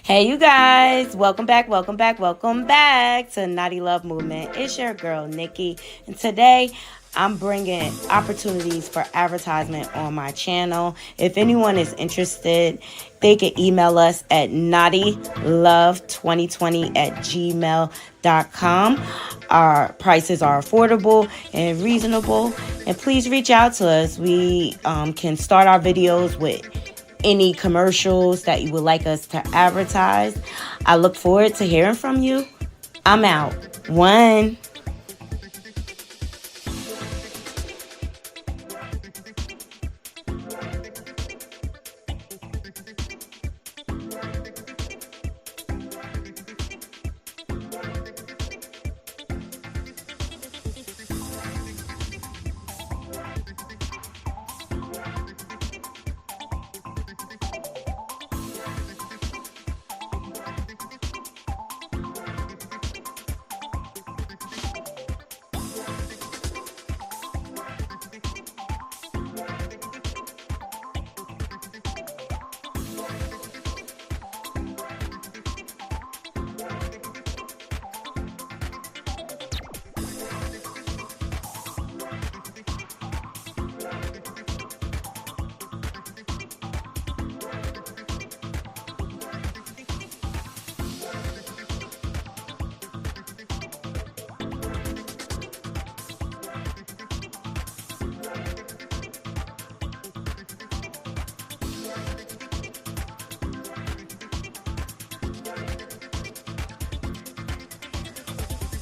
Hey, you guys, welcome back to Naughty Love Movement. It's your girl, Nikki, and today I'm bringing opportunities for advertisement on my channel. If anyone is interested, they can email us at naughtylove2020@gmail.com. Our prices are affordable and reasonable, and please reach out to us. We can start our videos with any commercials that you would like us to advertise. I look forward to hearing from you. I'm out. One.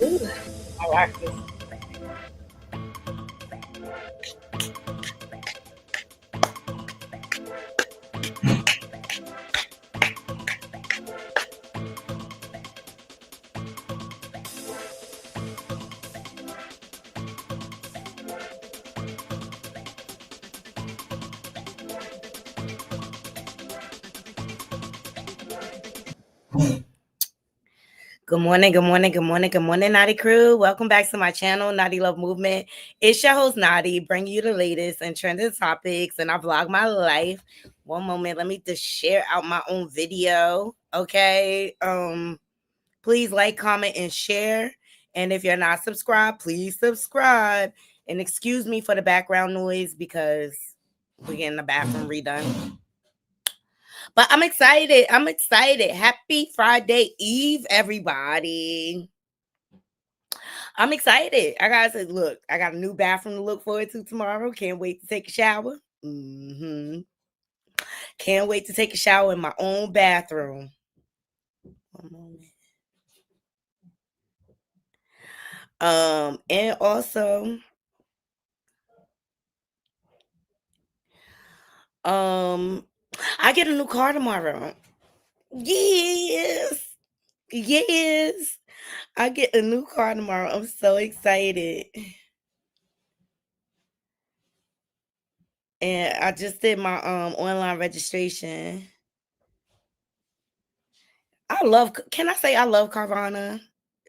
Ooh, I like this. Good morning, good morning, good morning, good morning, Naughty Crew. Welcome back to my channel, Naughty Love Movement. It's your host, Naughty, bringing you the latest and trending topics, and I vlog my life. One moment, let me just share out my own video, okay? Please like, comment, and share. And if you're not subscribed, please subscribe. And excuse me for the background noise because we're getting the bathroom redone. But I'm excited. I'm excited. Happy Friday Eve, everybody. I'm excited. I gotta say, look, I got a new bathroom to look forward to tomorrow. Can't wait to take a shower. Can't wait to take a shower in my own bathroom. One moment. And also, I get a new car tomorrow. Yes. Yes. I get a new car tomorrow. I'm so excited. And I just did my online registration. Can I say I love Carvana?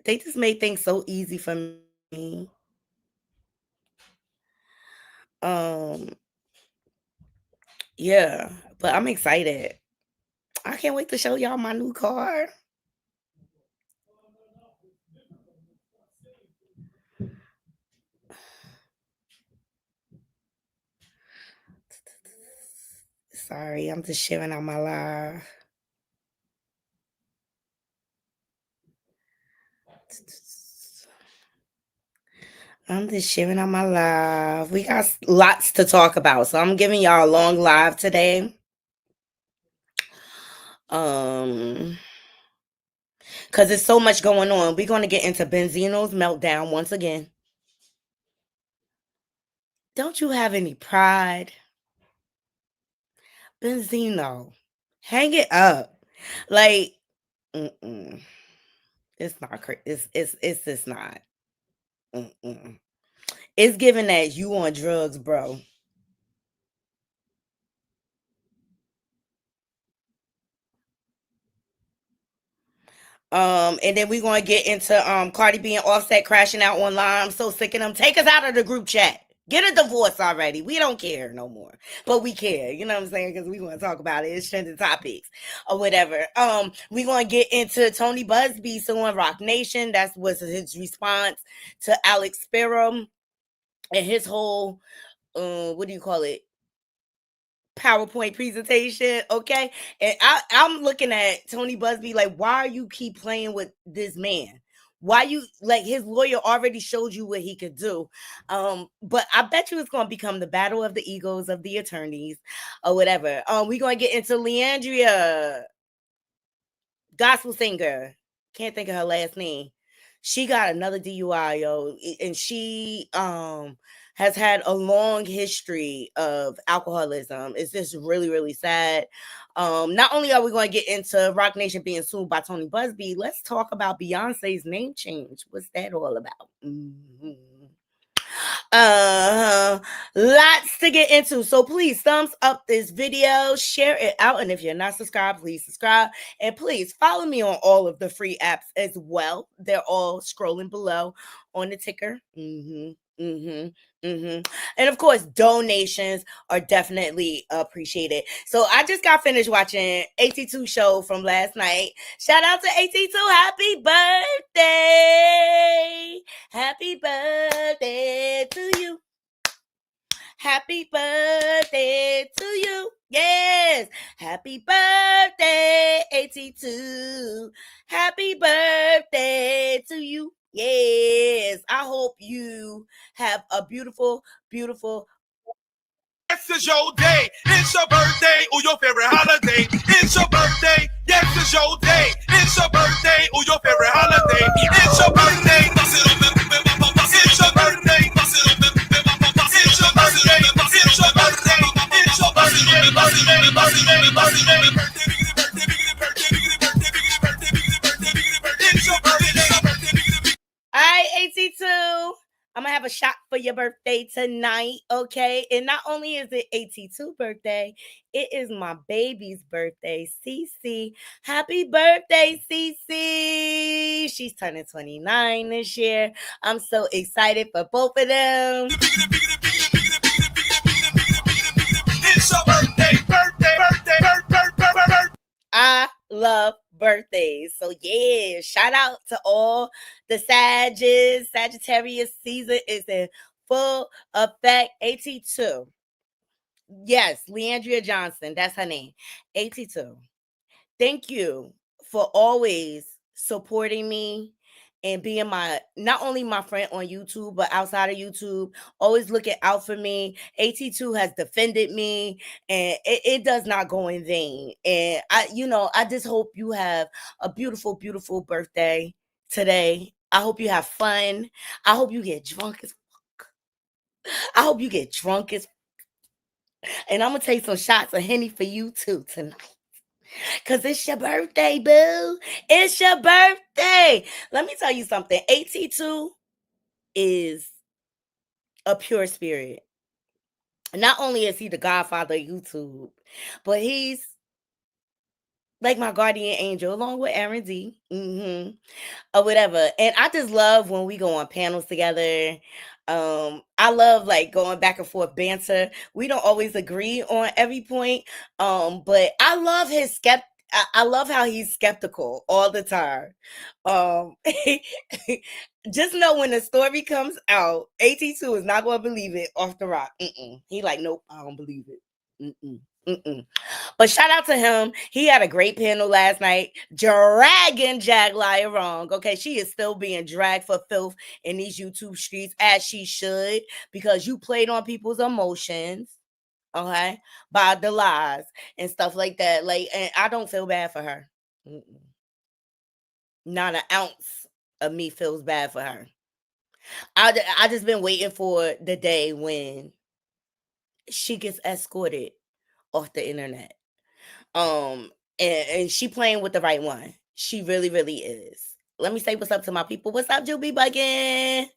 They just made things so easy for me. Um yeah, but I'm excited. I can't wait to show y'all my new car. Sorry, I'm just sharing out my live. I'm just sharing out my live. We got lots to talk about, so I'm giving y'all a long live today. Because there's so much going on. We're going to get into Benzino's meltdown once again. Don't you have any pride? Benzino, hang it up. Like, it's not crazy. It's just not. Mm-mm. It's given that you on drugs, bro. And then we're gonna get into Cardi being Offset crashing out online. I'm so sick of them. Take us out of the group chat. Get a divorce already. We don't care no more, but we care. You know what I'm saying? Because we want to talk about it. It's trending topics or whatever. We gonna get into Tony Busby suing Rock Nation. That was his response to Alex Sparrow and his whole what do you call it? PowerPoint presentation, okay? And I'm looking at Tony Busby like, why you keep playing with this man? Why you like his lawyer already showed you what he could do? But I bet you it's gonna become the battle of the egos of the attorneys or whatever. We're gonna get into Leandria, gospel singer. Can't think of her last name. She got another DUI, yo, and she has had a long history of alcoholism. It's just really, really sad. Not only are we going to get into Rock Nation being sued by Tony Busby, let's talk about Beyonce's name change. What's that all about? Mm-hmm. Lots to get into. So please thumbs up this video, share it out, and if you're not subscribed, please subscribe, and please follow me on all of the free apps as well. They're all scrolling below on the ticker. And of course, donations are definitely appreciated. So I just got finished watching AT2 show from last night. Shout out to AT2. Happy birthday. Happy birthday to you. Happy birthday to you. Yes. Happy birthday, AT2. Happy birthday to you. Yes. I hope you have a beautiful, beautiful. Yes, it's your day. It's your birthday or your favorite holiday. It's your birthday. Yes, it's your day. It's your birthday or your favorite holiday. It's your birthday. It's your birthday. It's your birthday. It's your birthday. It's your birthday. All right, AT2. I'm gonna have a shot for your birthday tonight, okay? And not only is it AT2 birthday, it is my baby's birthday, Cece. Happy birthday, Cece! She's turning 29 this year. I'm so excited for both of them. It's your birthday, birthday. I love birthdays. So yeah, shout out to all the Sages. Sagittarius season is in full effect. AT2. Yes, Leandria Johnson. That's her name. AT2. Thank you for always supporting me and being my not only my friend on YouTube but outside of YouTube, always looking out for me. AT2 has defended me, and it does not go in vain. And I just hope you have a beautiful, beautiful birthday today. I hope you have fun. I hope you get drunk as fuck. I hope you get drunk as, and I'm gonna take some shots of Henny for you too tonight. Cause it's your birthday, boo. It's your birthday. Let me tell you something. AT2 is a pure spirit. Not only is he the godfather of YouTube, but he's like my guardian angel, along with Aaron D. Or whatever. And I just love when we go on panels together. I love like going back and forth banter. We don't always agree on every point. But I love his I love how he's skeptical all the time. Um just know when the story comes out, AT2 is not gonna believe it off the rock. He like, nope, I don't believe it. But shout out to him. He had a great panel last night, dragging Jaglaya wrong. Okay, she is still being dragged for filth in these YouTube streets, as she should, because you played on people's emotions, okay, by the lies and stuff like that. Like, and I don't feel bad for her. Not an ounce of me feels bad for her. I just been waiting for the day when she gets escorted off the internet. And she playing with the right one. She really, really is. Let me say what's up to my people. What's up, Juby Buggin?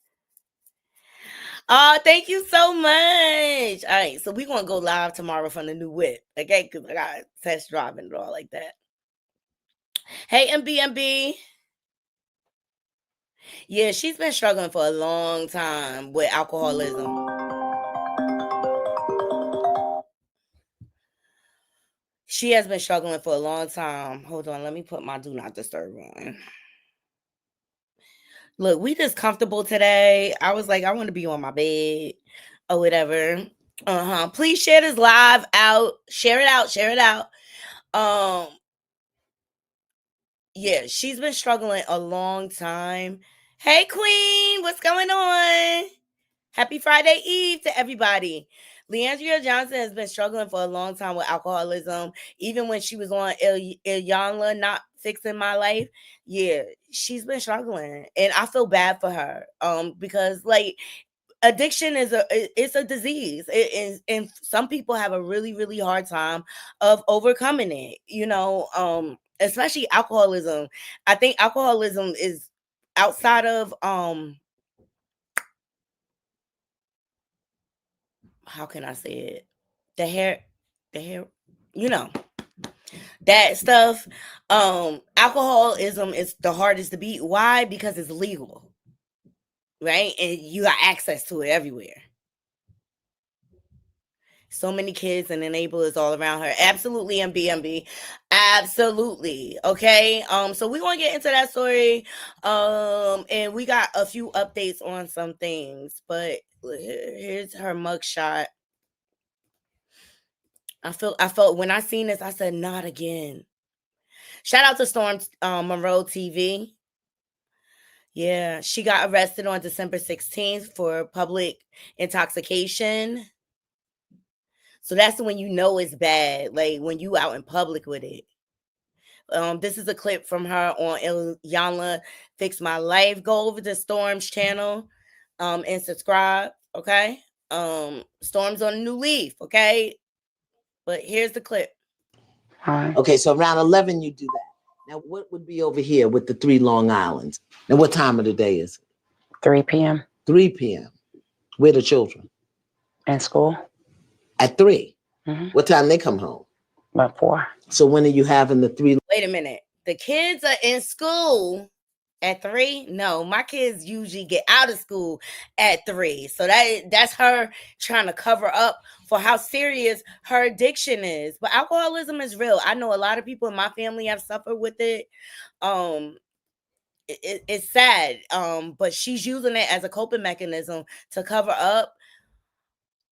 Oh, thank you so much. All right, so we're gonna go live tomorrow from the new whip, okay? Because I got test driving and all like that. Hey, MBMB. Yeah, she's been struggling for a long time with alcoholism. She has been struggling for a long time. Hold on, let me put my do not disturb on. Look, we just comfortable today. I was like, I want to be on my bed or whatever. Please share this live out. Share it out. Share it out. Yeah, she's been struggling a long time. Hey, Queen, what's going on? Happy Friday Eve to everybody. Leandria Johnson has been struggling for a long time with alcoholism. Even when she was on Iyanla, Not Fixing My Life. Yeah, she's been struggling. And I feel bad for her. Because like addiction it's a disease. It is, and some people have a really, really hard time of overcoming it, especially alcoholism. I think alcoholism is outside of how can I say it? The hair, you know, that stuff. Alcoholism is the hardest to beat. Why? Because it's legal, right? And you got access to it everywhere. So many kids and enablers all around her. Absolutely, MBMB. Absolutely. Okay. So we're gonna get into that story. And we got a few updates on some things, but here's her mugshot. I felt when I seen this, I said, not again. Shout out to Storm Monroe TV. Yeah, she got arrested on December 16th for public intoxication. So that's when you know it's bad, like when you out in public with it. This is a clip from her on Iyanla Fix My Life. Go over to Storm's channel and subscribe, okay? Storm's on a new leaf, okay? But here's the clip. Hi. Okay, so around 11 you do that. Now what would be over here with the 3 Long Islands? Now what time of the day is it? 3 p.m. 3 p.m. Where the children? In school. At 3? Mm-hmm. What time they come home? About 4. So when are you having the 3? Wait a minute. The kids are in school at 3? No, my kids usually get out of school at 3. So that's her trying to cover up for how serious her addiction is. But alcoholism is real. I know a lot of people in my family have suffered with it. It's sad. But she's using it as a coping mechanism to cover up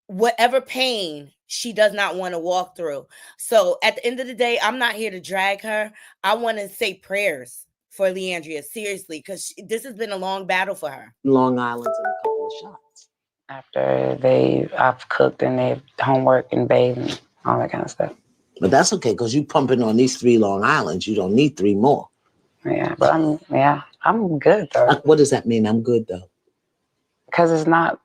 whatever pain she does not want to walk through. So at the end of the day, I'm not here to drag her. I want to say prayers for Leandria, seriously, because this has been a long battle for her. Long Islands and a couple of shots. After I've cooked and they've homework and bathed and all that kind of stuff. But that's okay, because you pumping on these 3 Long Islands. You don't need 3 more. Yeah, but I'm good though. What does that mean? I'm good though. Because it's not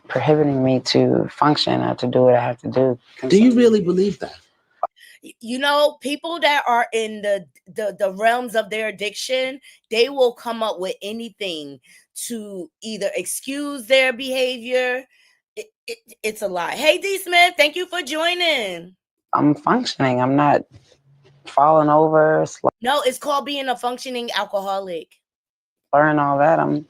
prohibiting me to function or to do what I have to do. Do you really believe that? You know, people that are in the realms of their addiction, they will come up with anything to either excuse their behavior. It's a lie. Hey, D. Smith, thank you for joining. I'm functioning. I'm not falling over. No, it's called being a functioning alcoholic. Learn all that. I'm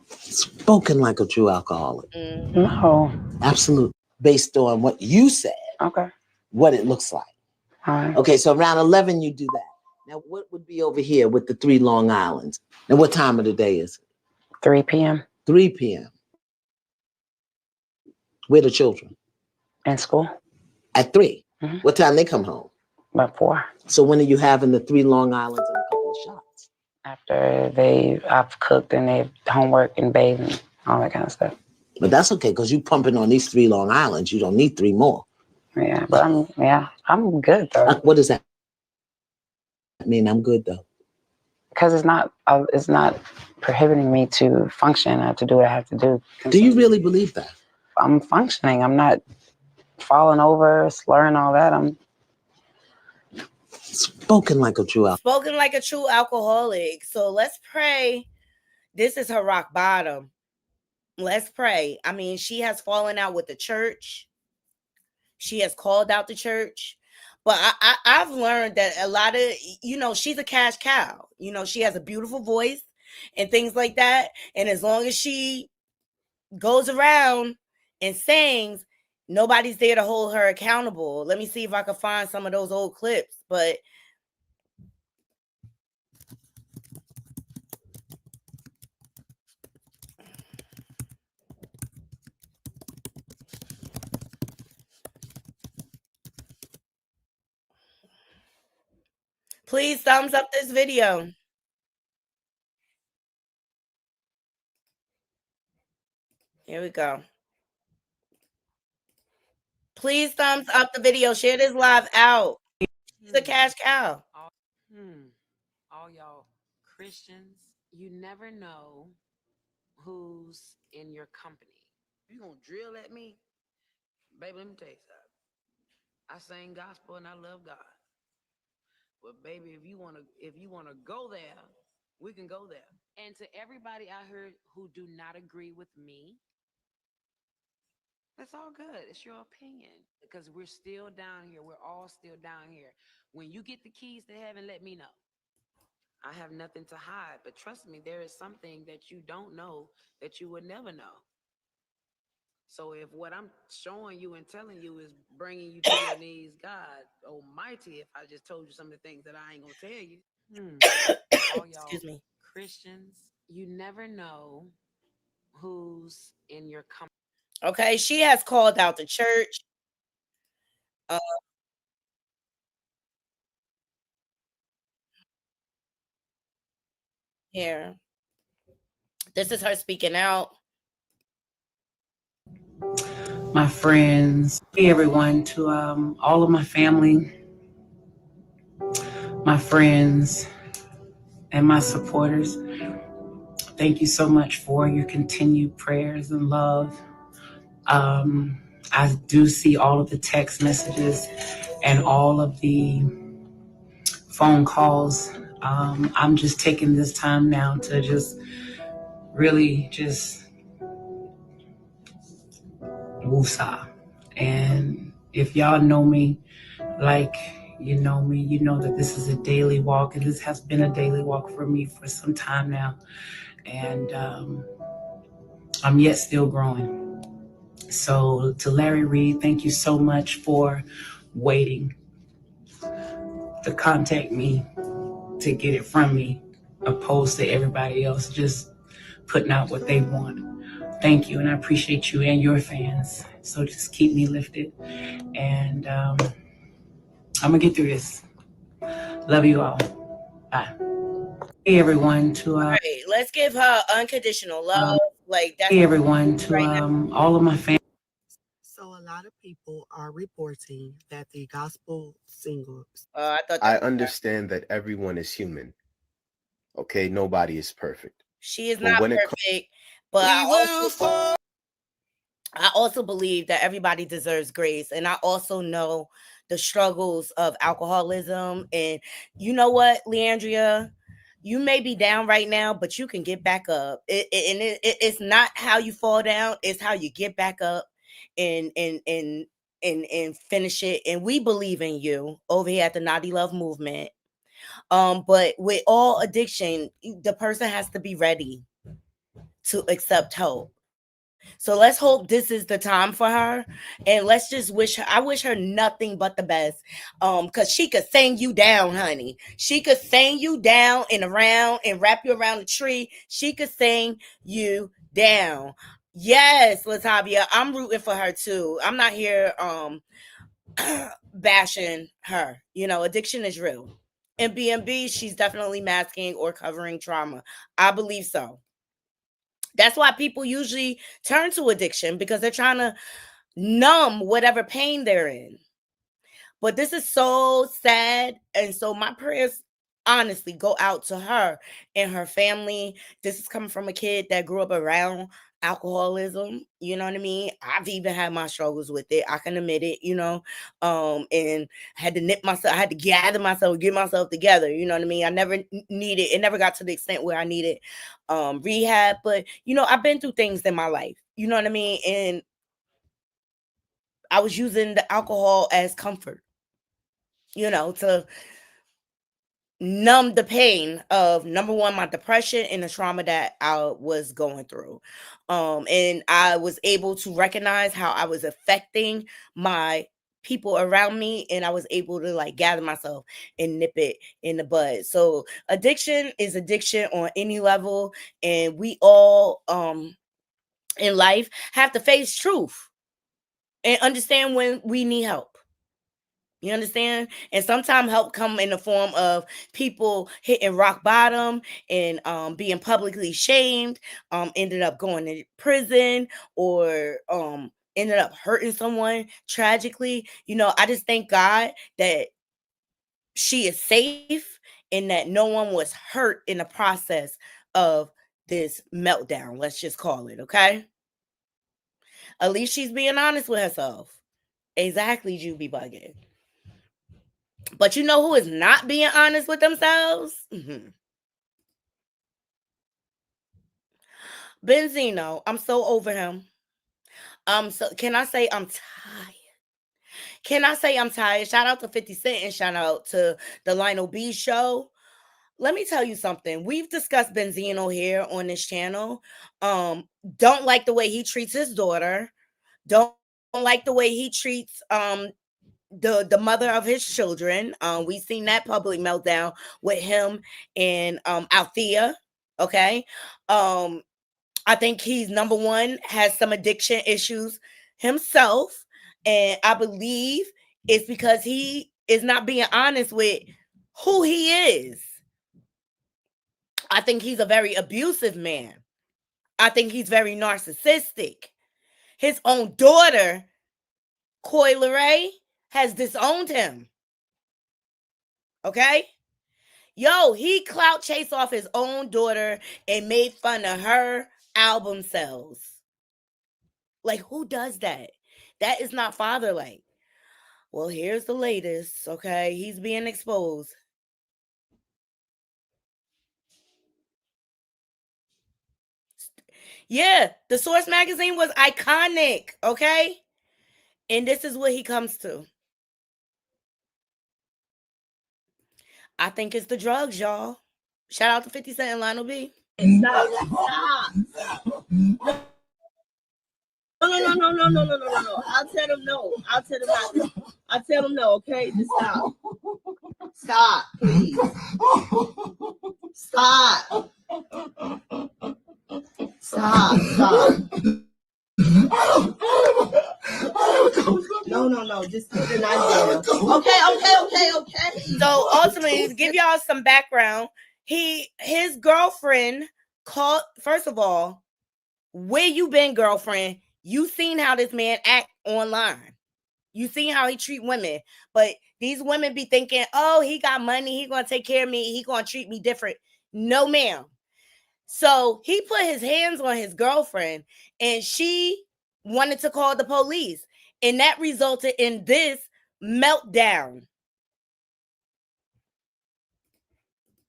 spoken like a true alcoholic. Mm-hmm. No. Absolutely. Based on what you said. Okay. What it looks like. All right. Okay, so around 11 you do that. Now what would be over here with the 3 Long Islands? Now what time of the day is it? 3 p.m. 3 p.m. Where the children? In school. At 3? Mm-hmm. What time they come home? About 4. So when are you having the 3 Long Islands and a couple of shots? After I've cooked and they've homework and bathed and all that kind of stuff. But that's okay, because you pumping on these 3 Long Islands. You don't need 3 more. Yeah, but I'm good though. What does that mean? I'm good though. Because it's not prohibiting me to function or to do what I have to do. Do you really believe that? I'm functioning. I'm not falling over, slurring all that. I'm spoken like a true alcoholic. So let's pray. This is her rock bottom. Let's pray. I mean, she has fallen out with the church. She has called out the church. But I've learned that a lot of, she's a cash cow. She has a beautiful voice and things like that. And as long as she goes around and sings, Nobody's there to hold her accountable. Let me see if I can find some of those old clips. But please thumbs up this video. Here we go. Please thumbs up the video. Share this live out. She's a cash cow. All y'all Christians, you never know who's in your company. You gonna drill at me? Baby, let me tell you something. I sing gospel and I love God. But baby, if you wanna go there, we can go there. And to everybody out here who do not agree with me, that's all good. It's your opinion. Because we're still down here. We're all still down here. When you get the keys to heaven, let me know. I have nothing to hide. But trust me, there is something that you don't know that you would never know. So if what I'm showing you and telling you is bringing you to your knees, God Almighty, if I just told you some of the things that I ain't gonna tell you, all y'all Excuse me. Christians, you never know who's in your company. Okay, she has called out the church. Uh, here, this is her speaking out. My friends, hey everyone, to all of my family, my friends, and my supporters. Thank you so much for your continued prayers and love. I do see all of the text messages and all of the phone calls. I'm just taking this time now to just really just woosah. And if y'all know me, like you know me, you know that this is a daily walk, and this has been a daily walk for me for some time now. And I'm yet still growing. So to Larry Reed, thank you so much for waiting to contact me to get it from me, opposed to everybody else just putting out what they want. Thank you, and I appreciate you and your fans. So just keep me lifted, and I'm gonna get through this. Love you all. Bye. Hey everyone, to All right, let's give her unconditional love. Like that's hey everyone, to right now. all of my fans. So a lot of people are reporting that the gospel single. I thought that I was her. understand that everyone is human. Okay, nobody is perfect. She is But not when it comes, perfect, but I also believe that everybody deserves grace. And I also know the struggles of alcoholism. And you know what, Leandria? You may be down right now, but you can get back up. It's not how you fall down, it's how you get back up and finish it. And we believe in you over here at the Naughty Love Movement. But with all addiction, the person has to be ready to accept help. So let's hope this is the time for her, and let's just wish her. I wish her nothing but the best. Cause she could sing you down, honey. She could sing you down and around and wrap you around the tree. She could sing you down. Yes, Latavia, I'm rooting for her too. I'm not here bashing her. You know, addiction is real. And BMB, she's definitely masking or covering trauma. I believe so. That's why people usually turn to addiction, because they're trying to numb whatever pain they're in. But this is so sad. And so my prayers honestly go out to her and her family. This is coming from a kid that grew up around alcoholism. You know what I mean? I've even had my struggles with it. I can admit it, and had to nip myself, I had to gather myself, get myself together. You know what I mean? I never needed, it never got to the extent where I needed rehab. But I've been through things in my life. You know what I mean? And I was using the alcohol as comfort, to numb the pain of, number one, my depression and the trauma that I was going through. And I was able to recognize how I was affecting my people around me, and I was able to like gather myself and nip it in the bud. So addiction is addiction on any level, and we all in life have to face truth and understand when we need help. You understand? And sometimes help come in the form of people hitting rock bottom and being publicly shamed, ended up going to prison, or ended up hurting someone tragically. You know, I just thank God that she is safe and that no one was hurt in the process of this meltdown. Let's just call it, okay? At least she's being honest with herself. Exactly, Juby Bugging. But you know who is not being honest with themselves? Benzino. I'm so over him. So can I say I'm tired? Can I say I'm tired? Shout out to 50 Cent and shout out to the Lionel B show. Let me tell you something. We've discussed Benzino here on this channel. Don't like the way he treats his daughter. Don't like the way he treats the mother of his children. We seen that public meltdown with him and Althea. Okay. I think he's, number one, has some addiction issues himself. And I believe it's because he is not being honest with who he is. I think he's a very abusive man. I think he's very narcissistic. His own daughter, Coi Leray, has disowned him. Okay? Yo, he clout chased off his own daughter and made fun of her album sales. Like, who does that? That is not father-like. Well, here's the latest, okay? He's being exposed. Yeah, the Source magazine was iconic, okay? And this is what he comes to. I think it's the drugs, y'all. Shout out to 50 Cent and Lionel B. Stop. No. I'll tell them no. I'll tell them not. I'll tell them no, okay? Just stop. Stop, please. Stop. Stop. No. Just keep the knife down. Okay. So ultimately, to give y'all some background, his girlfriend called. First of all, where you been, girlfriend? You seen how this man act online. You seen how he treat women. But these women be thinking, oh, he got money. He gonna take care of me. He gonna treat me different. No, ma'am. So he put his hands on his girlfriend and she wanted to call the police. And that resulted in this meltdown.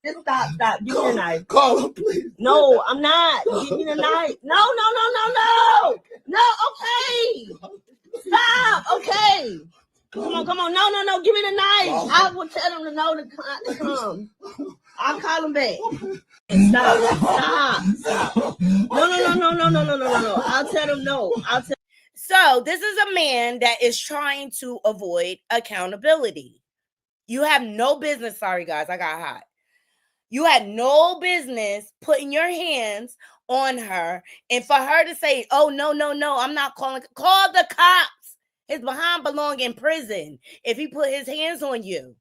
Just stop. Give me the knife. Call him, please. No, I'm not. Give me the knife. No. No, okay. Stop. Okay. Come on. No. Give me the knife. I will tell them to know to come. I'll call them back. Stop. No. I'll tell them no. So this is a man that is trying to avoid accountability. You have no business. Sorry, guys, I got hot. You had no business putting your hands on her, and for her to say, oh, no, I'm not calling. Call the cops. His behind belong in prison if he put his hands on you.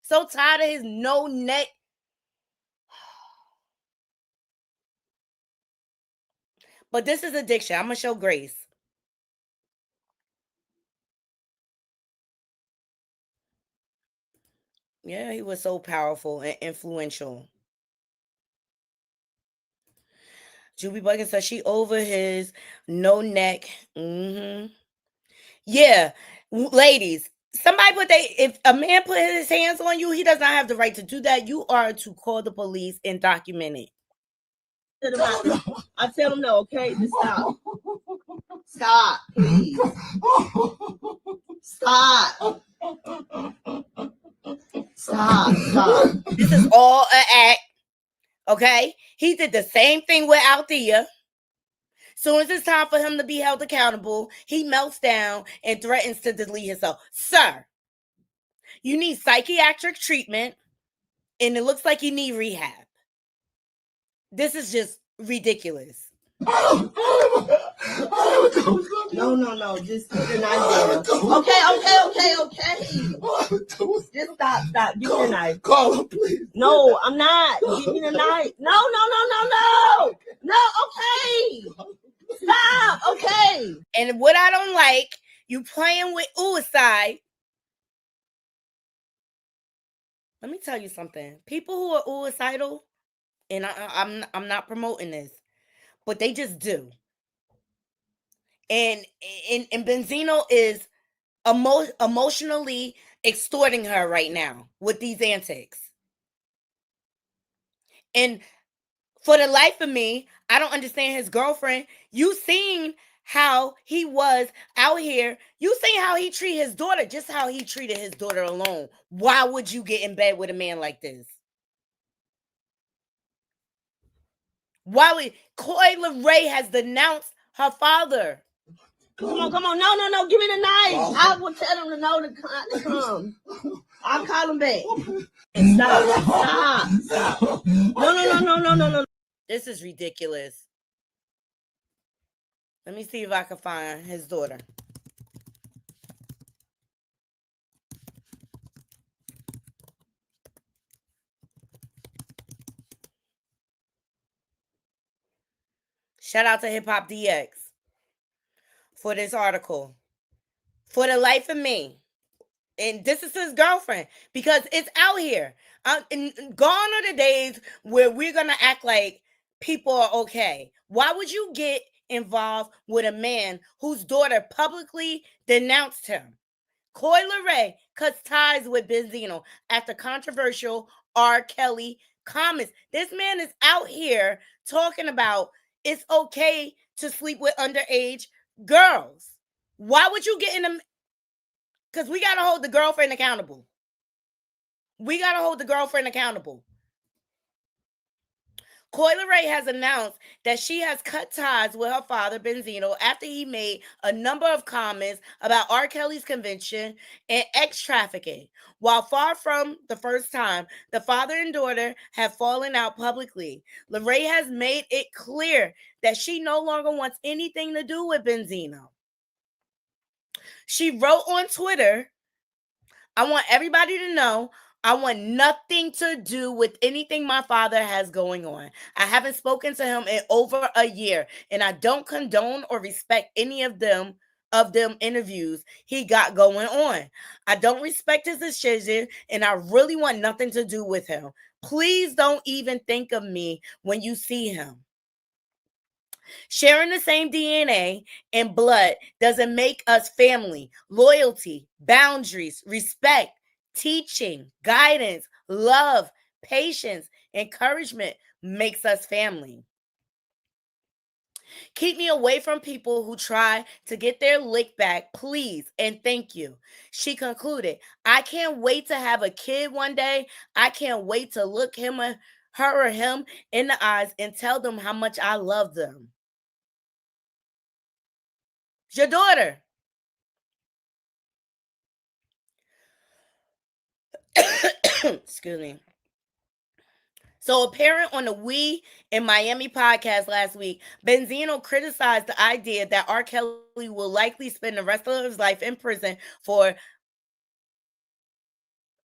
So tired of his no neck. But this is addiction. I'm going to show grace. Yeah, he was so powerful and influential. Juby Buggins says she over his no neck. Yeah, ladies, somebody if a man put his hands on you, he does not have the right to do that. You are to call the police and document it. I tell them no, okay? Just stop. Stop, please. Stop. Stop. This is all an act. Okay? He did the same thing with Althea. Soon as it's time for him to be held accountable, he melts down and threatens to delete himself. Sir, you need psychiatric treatment, and it looks like you need rehab. This is just ridiculous. No. Just keep your knife down. Okay. Just stop. Give me the knife. Call him, please. No, I'm not. Give me the knife. No. No, okay. Stop. Okay. And what I don't like, you playing with suicide. Let me tell you something. People who are suicidal, and I'm not promoting this, but they just do. And Benzino is emotionally extorting her right now with these antics. And for the life of me, I don't understand his girlfriend. You seen how he was out here. You seen how he treated his daughter, just how he treated his daughter alone. Why would you get in bed with a man like this? Why would Coy Ray has denounced her father? Come on. No. Give me the knife. I will tell him to know to come. I'll call him back. Stop. No. This is ridiculous. Let me see if I can find his daughter. Shout out to Hip Hop DX for this article. For the life of me. And this is his girlfriend, because it's out here. Gone are the days where we're going to act like people are okay. Why would you get involved with a man whose daughter publicly denounced him? Coy Ray cuts ties with Benzino after controversial R. Kelly comments. This man is out here talking about it's okay to sleep with underage girls. Why would you get in them? Because we got to hold the girlfriend accountable. Coy Ray has announced that she has cut ties with her father, Benzino, after he made a number of comments about R. Kelly's conviction and ex-trafficking. While far from the first time, the father and daughter have fallen out publicly. LaRae has made it clear that she no longer wants anything to do with Benzino. She wrote on Twitter, I want everybody to know I want nothing to do with anything my father has going on. I haven't spoken to him in over a year, and I don't condone or respect any of them interviews he got going on. I don't respect his decision, and I really want nothing to do with him. Please don't even think of me when you see him. Sharing the same DNA and blood doesn't make us family. Loyalty, boundaries, respect, teaching, guidance, love, patience, encouragement makes us family. Keep me away from people who try to get their lick back, please, and thank you. She concluded, I can't wait to have a kid one day. I can't wait to look her or him in the eyes and tell them how much I love them. It's your daughter. Excuse me. So, a parent on the We in Miami podcast last week, Benzino criticized the idea that R. Kelly will likely spend the rest of his life in prison for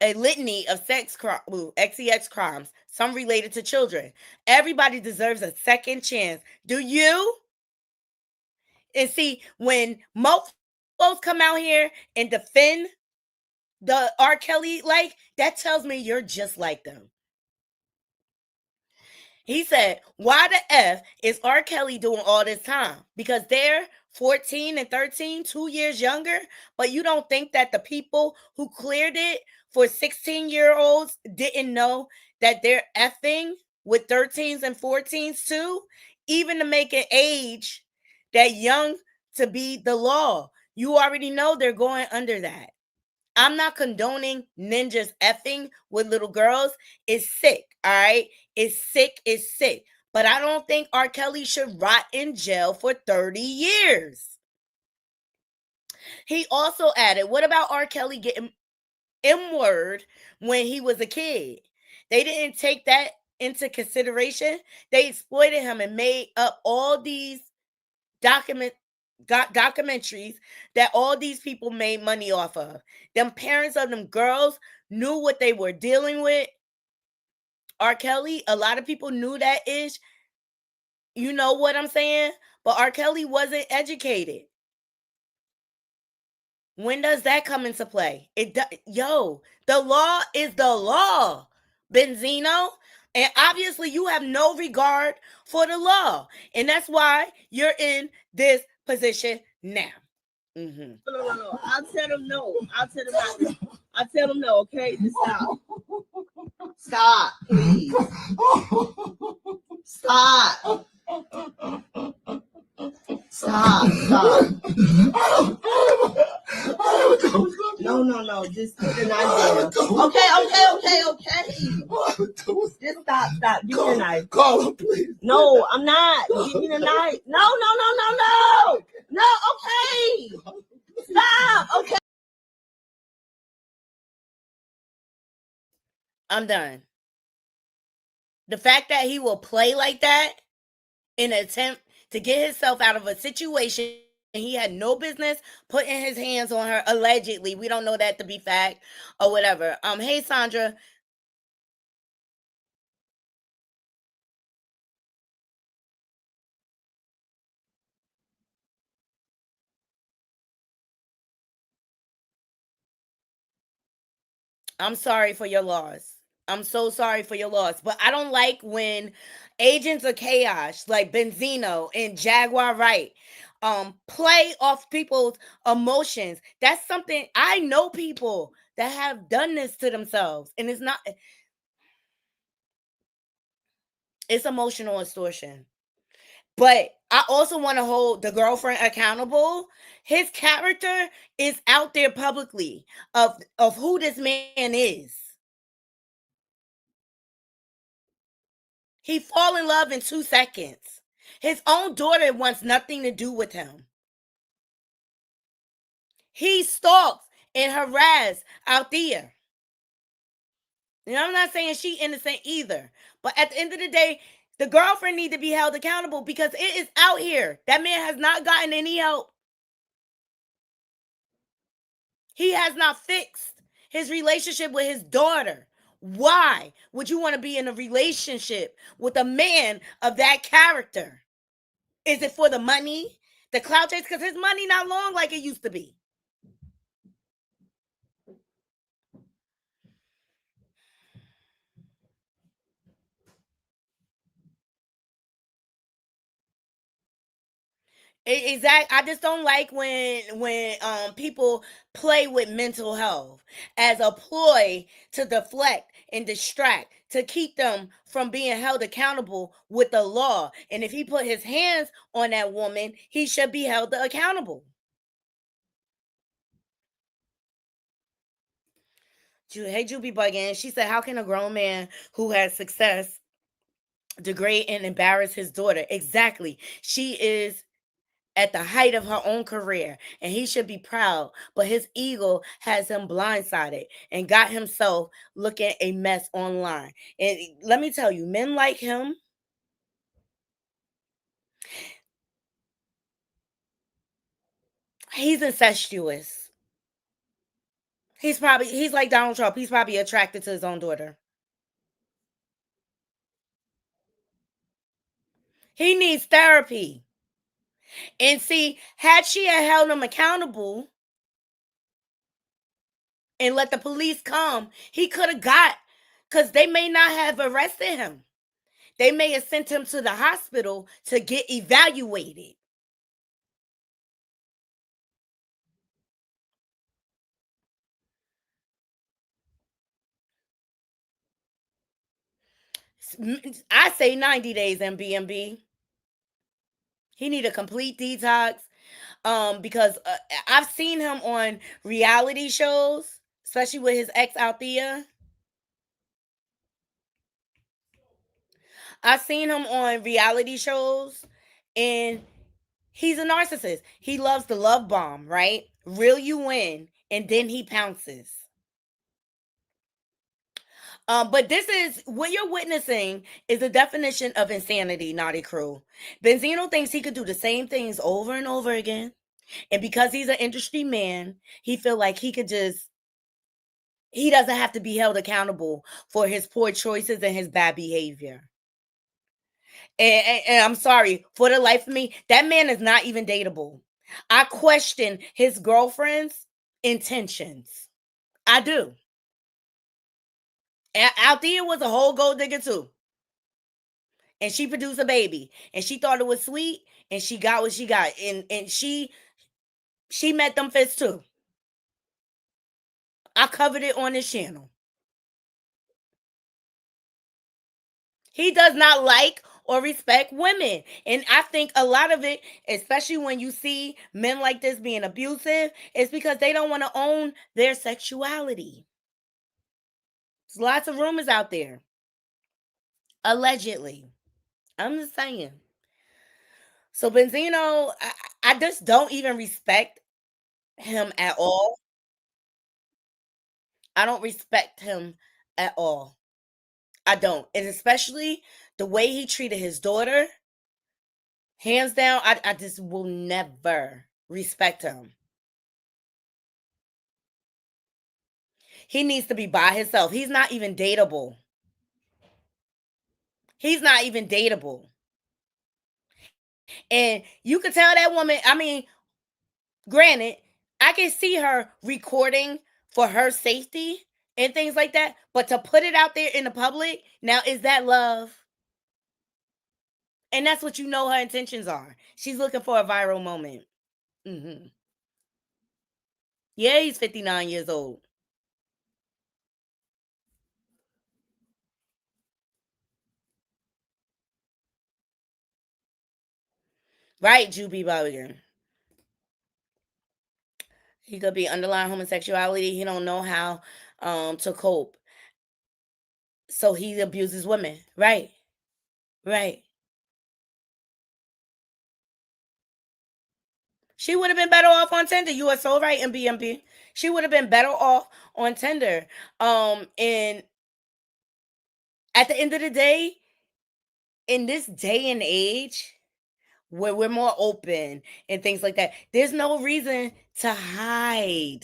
a litany of sex crimes, some related to children. Everybody deserves a second chance. Do you? And see, when most folks come out here and defend the R. Kelly, that tells me you're just like them. He said, why the F is R. Kelly doing all this time? Because they're 14 and 13, 2 years younger, but you don't think that the people who cleared it for 16-year-olds didn't know that they're effing with 13s and 14s too? Even to make an age that young to be the law. You already know they're going under that. I'm not condoning ninjas effing with little girls. It's sick, all right? It's sick, it's sick. But I don't think R. Kelly should rot in jail for 30 years. He also added, what about R. Kelly getting M-word when he was a kid? They didn't take that into consideration. They exploited him and made up all these documentaries that all these people made money off of. Them parents of them girls knew what they were dealing with. R. Kelly, a lot of people knew that ish. You know what I'm saying? But R. Kelly wasn't educated. When does that come into play? Yo, the law is the law, Benzino. And obviously you have no regard for the law. And that's why you're in this position now. Mm-hmm. No. I'll tell them no. I'll tell them not. I'll tell them no, okay? Just stop. Stop, please. Stop. Stop. No. Just keep the knife down. Okay. Just stop. Give me the knife. Call him, please. No, I'm not. Give me the knife. No. No, okay. Stop. Okay. I'm done. The fact that he will play like that in an attempt to get himself out of a situation he had no business putting his hands on her, allegedly. We don't know that to be fact or whatever. Hey Sandra. I'm sorry for your loss. I'm so sorry for your loss. But I don't like when agents of chaos like Benzino and Jaguar Wright play off people's emotions. That's something I know people that have done this to themselves. And it's emotional extortion. But I also want to hold the girlfriend accountable. His character is out there publicly of who this man is. He fall in love in 2 seconds. His own daughter wants nothing to do with him. He stalks and harass out there. And I'm not saying she innocent either. But at the end of the day, the girlfriend need to be held accountable because it is out here. That man has not gotten any help. He has not fixed his relationship with his daughter. Why would you want to be in a relationship with a man of that character? Is it for the money? The clout chase? Because his money not long like it used to be. Exactly. I just don't like when people play with mental health as a ploy to deflect and distract to keep them from being held accountable with the law. And if he put his hands on that woman, he should be held accountable. Hey, Juby Buggin. She said, how can a grown man who has success degrade and embarrass his daughter? Exactly. She is at the height of her own career, and he should be proud, but his ego has him blindsided and got himself looking a mess online. And let me tell you, men like him, he's incestuous. He's like Donald Trump. He's probably attracted to his own daughter. He needs therapy. And see, had she held him accountable and let the police come, he could have because they may not have arrested him. They may have sent him to the hospital to get evaluated. I say 90 days MBMB. He need a complete detox because I've seen him on reality shows especially with his ex Althea. I've seen him on reality shows, and he's a narcissist. He loves the love bomb, right? Reel you in, and then he pounces. But this is what you're witnessing is the definition of insanity, Naughty Crew. Benzino thinks he could do the same things over and over again. And because he's an industry man, he feel like he doesn't have to be held accountable for his poor choices and his bad behavior. And I'm sorry, for the life of me, that man is not even dateable. I question his girlfriend's intentions. I do. Althea was a whole gold digger too. And she produced a baby. And she thought it was sweet. And she got what she got. And she met them fists too. I covered it on this channel. He does not like or respect women. And I think a lot of it, especially when you see men like this being abusive, is because they don't want to own their sexuality. There's lots of rumors out there. Allegedly. I'm just saying. So Benzino, I just don't even respect him at all. I don't respect him at all. I don't. And especially the way he treated his daughter. Hands down, I just will never respect him. He needs to be by himself. He's not even dateable. He's not even dateable. And you could tell that woman, I mean, granted, I can see her recording for her safety and things like that, but to put it out there in the public, now is that love? And that's what you know her intentions are. She's looking for a viral moment. Mm-hmm. Yeah, he's 59 years old. Right, Juby Bowigan. He could be underlying homosexuality. He don't know how to cope. So he abuses women. Right. Right. She would have been better off on Tinder. You are so right in BMP. She would have been better off on Tinder. And at the end of the day, in this day and age, where we're more open and things like that, there's no reason to hide.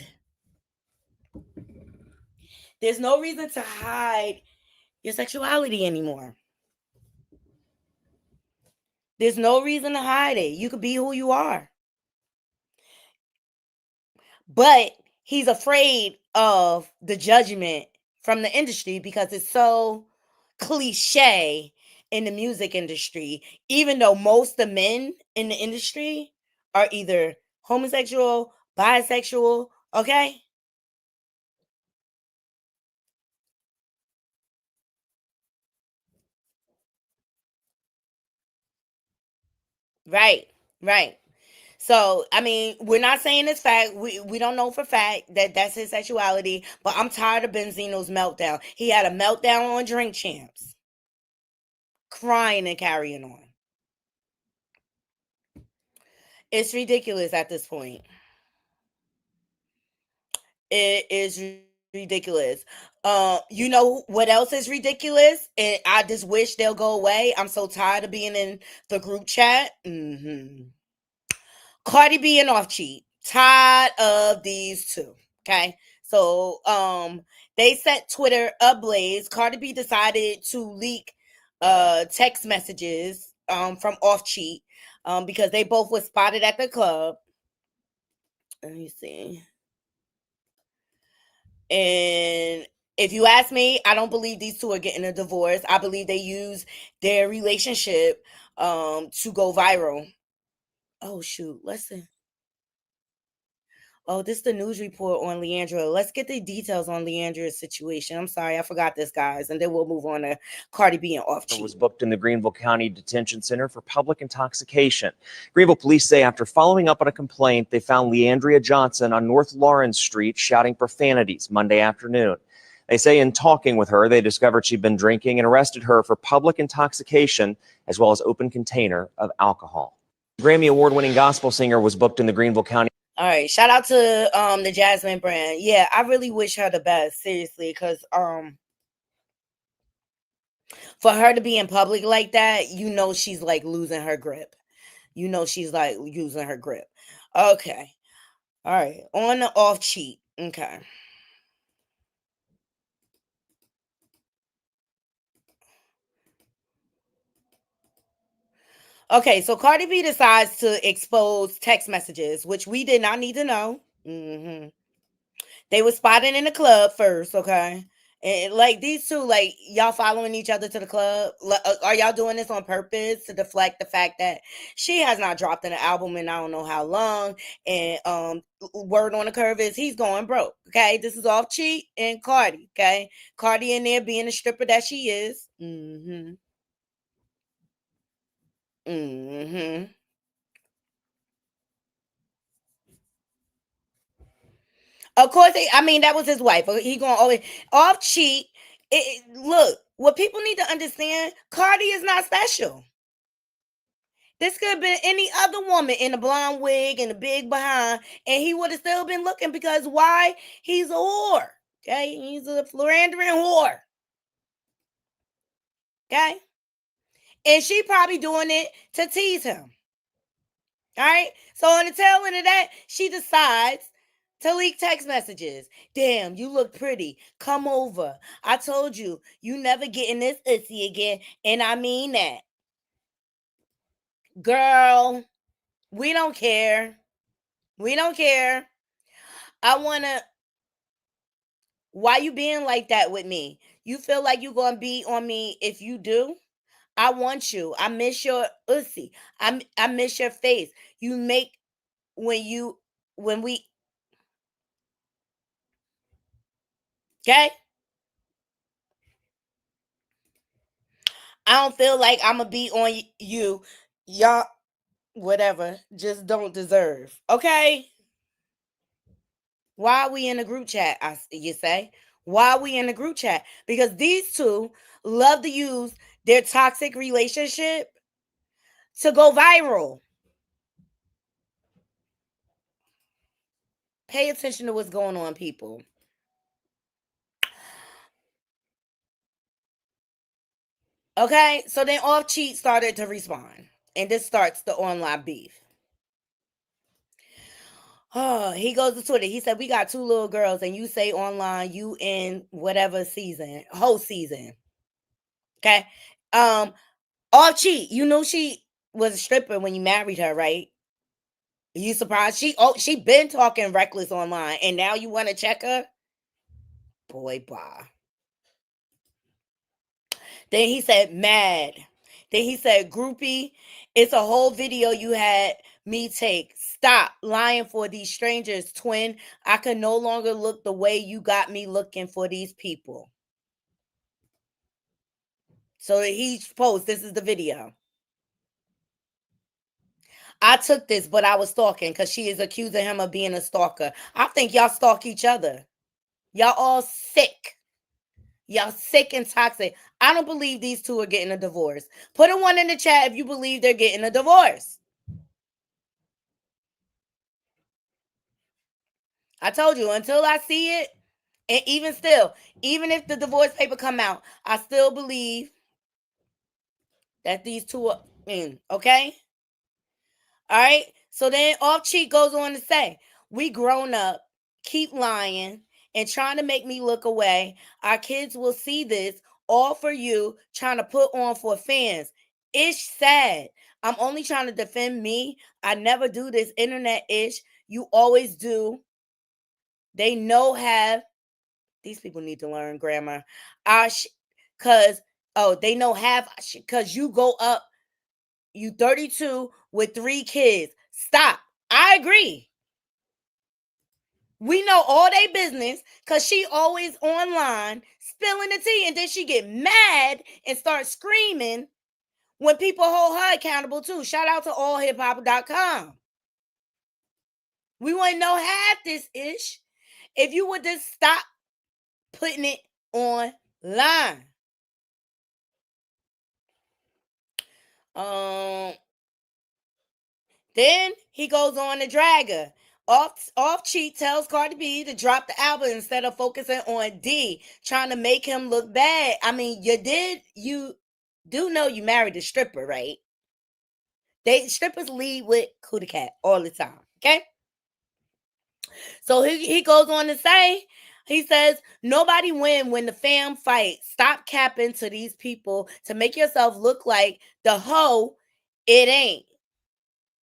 There's no reason to hide your sexuality anymore. There's no reason to hide it. You could be who you are. But he's afraid of the judgment from the industry because it's so cliche in the music industry, even though most of the men in the industry are either homosexual, bisexual, okay? Right, right. So, I mean, we're not saying it's fact. We don't know for fact that that's his sexuality, but I'm tired of Benzino's meltdown. He had a meltdown on Drink Champs, crying and carrying on. It's ridiculous at this point. It is ridiculous. You know what else is ridiculous? And I just wish they'll go away. I'm so tired of being in the group chat. Cardi B and Off Cheat. Tired of these two. Okay. So they set Twitter ablaze. Cardi B decided to leak text messages from Off Cheat because they both were spotted at the club. Let me see. And if you ask me, I don't believe these two are getting a divorce. I believe they use their relationship to go viral. Oh shoot, listen. Oh, this is the news report on Leandra. Let's get the details on Leandra's situation. I'm sorry, I forgot this, guys, and then we'll move on to Cardi being off cheat. Was booked in the Greenville County Detention Center for public intoxication. Greenville police say after following up on a complaint, they found Leandria Johnson on North Lawrence Street shouting profanities Monday afternoon. They say in talking with her, they discovered she'd been drinking and arrested her for public intoxication as well as open container of alcohol. Grammy award-winning gospel singer was booked in the Greenville County. All right, shout out to the Jasmine brand. Yeah, I really wish her the best, seriously, because for her to be in public like that, you know she's like losing her grip. You know she's like using her grip. Okay. All right. On the off cheat. Okay. Okay, so Cardi B decides to expose text messages, which we did not need to know. They were spotted in the club first, okay? And like these two, like y'all following each other to the club. Are y'all doing this on purpose to deflect the fact that she has not dropped an album in I don't know how long? And word on the curve is he's going broke. Okay, this is off cheat and Cardi. Okay, Cardi in there being the stripper that she is. Of course, that was his wife. He going always off cheat. Look, what people need to understand: Cardi is not special. This could have been any other woman in a blonde wig and a big behind, and he would have still been looking because why? He's a whore. Okay, he's a philandering whore. Okay, and she probably doing it to tease him. All right. So on the tail end of that, she decides to leak text messages. Damn, you look pretty. Come over. I told you, you never getting this ussy again. And I mean that. Girl, we don't care. We don't care. Why you being like that with me? You feel like you gonna be on me if you do? I want you. I miss your ussy. I miss your face. You make when we okay? I don't feel like I'm gonna be on you. Y'all, whatever, just don't deserve. Okay? Why are we in a group chat? You say? Why are we in a group chat? Because these two love to use their toxic relationship to go viral. Pay attention to what's going on, people. Okay, so then Off Cheat started to respond, and this starts the online beef. Oh, he goes to Twitter. He said, "We got two little girls, and you say online you in whatever season, whole season." Okay, Off Cheat. You knew she was a stripper when you married her, right? You surprised? She been talking reckless online, and now you want to check her? Boy, bye. Then he said, "Mad." Then he said, "Groupie, it's a whole video you had me take. Stop lying for these strangers, twin. I can no longer look the way you got me looking for these people." So he posts, this is the video. "I took this, but I was stalking because she is accusing him of being a stalker. I think y'all stalk each other. Y'all all sick. Y'all sick and toxic. I don't believe these two are getting a divorce. Put a one in the chat if you believe they're getting a divorce." I told you, until I see it, and even still, even if the divorce paper come out, I still believe that these two are in, okay? All right? So then Off Cheat goes on to say, "We grown up, keep lying, and trying to make me look away. Our kids will see this, all for you, trying to put on for fans. Ish sad. I'm only trying to defend me. I never do this internet ish. You always do. They know have." These people need to learn grammar. Cause they know have because you go up, you 32 with 3 kids. Stop. I agree. We know all they business because she always online spilling the tea, and then she get mad and start screaming when people hold her accountable too. Shout out to allhiphop.com. We wouldn't know half this ish if you would just stop putting it online. Then he goes on to drag her. Off Cheat tells Cardi B to drop the album instead of focusing on D, trying to make him look bad. I mean, you do know you married a stripper, right? Strippers lead with Cootie Cat all the time, okay? So he goes on to say, he says, nobody win when the fam fight. Stop capping to these people to make yourself look like the hoe it ain't.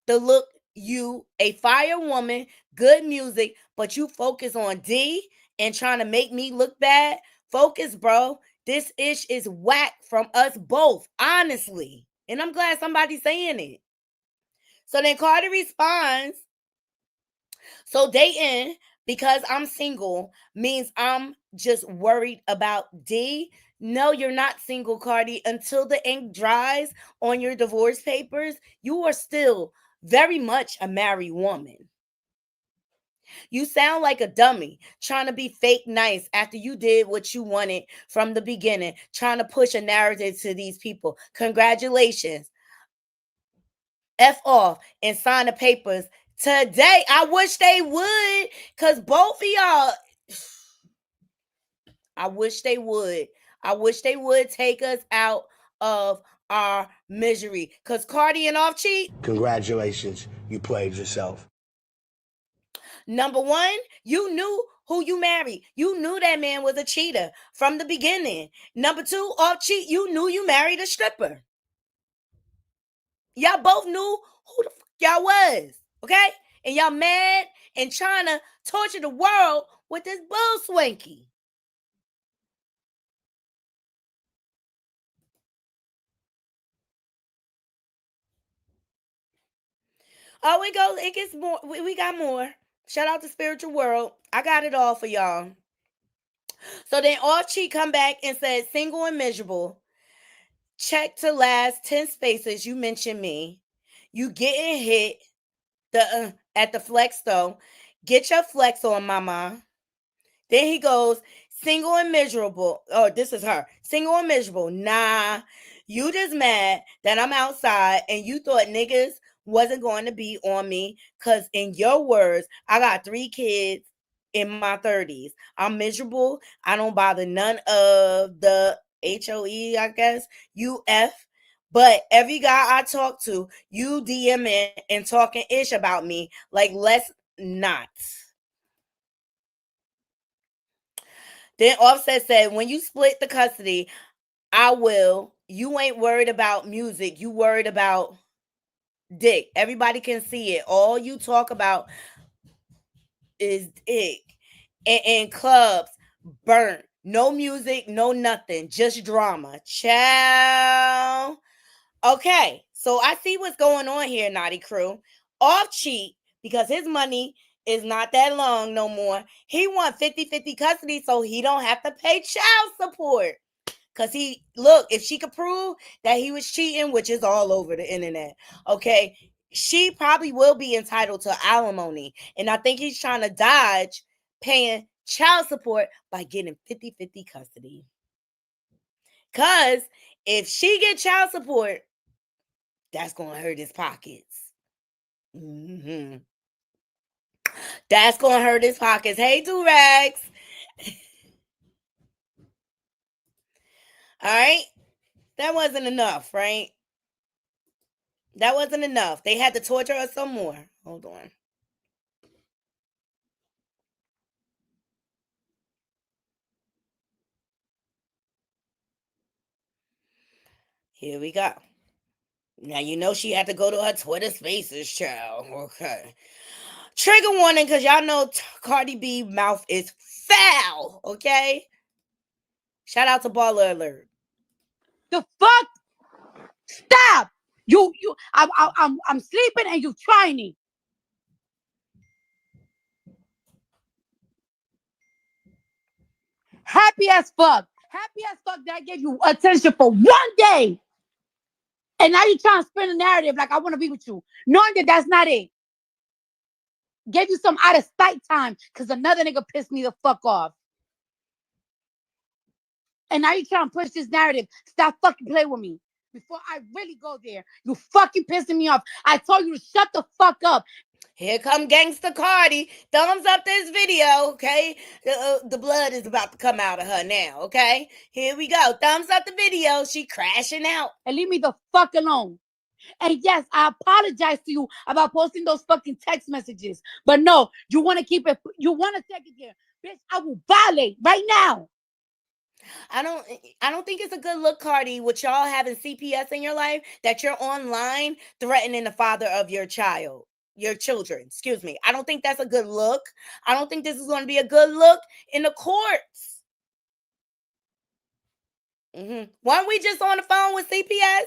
The look, you a fire woman, good music, but you focus on D and trying to make me look bad. Focus, bro. This ish is whack from us both, honestly. And I'm glad somebody's saying it. So then Cardi responds, so dating because I'm single means I'm just worried about D. No, you're not single, Cardi. Until the ink dries on your divorce papers, you are still very much a married woman. You sound like a dummy trying to be fake nice after you did what you wanted from the beginning, trying to push a narrative to these people. Congratulations. F off and sign the papers today. I wish they would, because both of y'all, I wish they would. I wish they would take us out of our misery. Because Cardi and Off Cheat, congratulations, you played yourself. Number one, you knew who you married. You knew that man was a cheater from the beginning. Number two, Off Cheat, you knew you married a stripper. Y'all both knew who the fuck y'all was, okay? And y'all mad and trying to torture the world with this bull swanky. Oh, it goes, it gets more. We got more. Shout out to Spiritual World. I got it all for y'all. So then Off Cheat come back and said, single and miserable. Check to last 10 spaces. You mentioned me. You getting hit at the flex though. Get your flex on, mama. Then he goes, single and miserable. Oh, this is her. Single and miserable. Nah, you just mad that I'm outside and you thought niggas wasn't going to be on me because in your words, I got 3 kids in my 30s. I'm miserable. I don't bother none of the HOE, I guess, UF. But every guy I talk to, you DMing and talking ish about me. Like, let's not. Then Offset said, when you split the custody, I will. You ain't worried about music. You worried about dick. Everybody can see it. All you talk about is dick. And clubs burnt. No music, no nothing. Just drama. Ciao. Okay, so I see what's going on here, Naughty Crew. Off Cheat, because his money is not that long no more. He want 50-50 custody so he don't have to pay child support. Because if she could prove that he was cheating, which is all over the internet, okay, she probably will be entitled to alimony. And I think he's trying to dodge paying child support by getting 50-50 custody. Because if she get child support, that's going to hurt his pockets. Mm-hmm. That's going to hurt his pockets. Hey, Do-Rags. All right. That wasn't enough, right? That wasn't enough. They had to torture us some more. Hold on. Here we go. Now, you know she had to go to her Twitter Spaces, child. Okay. Trigger warning, because y'all know Cardi B mouth is foul, okay? Shout out to Baller Alert. The fuck? Stop! I'm sleeping and you trying me. Happy as fuck. Happy as fuck that I gave you attention for 1 day. And now you're trying to spin a narrative like I want to be with you. Knowing that that's not it. Gave you some out of spite time because another nigga pissed me the fuck off. And now you're trying to push this narrative. Stop fucking playing with me. Before I really go there, you fucking pissing me off. I told you to shut the fuck up. Here come Gangsta Cardi. Thumbs up this video, okay? The blood is about to come out of her now, okay? Here we go. Thumbs up the video. She crashing out. And leave me the fuck alone. And yes, I apologize to you about posting those fucking text messages. But no, you want to keep it. You want to take it there. Bitch, I will violate right now. I don't think it's a good look, Cardi, with y'all having CPS in your life, that you're online threatening the father of your children. Excuse me. I don't think that's a good look. I don't think this is going to be a good look in the courts. Weren't we just on the phone with CPS?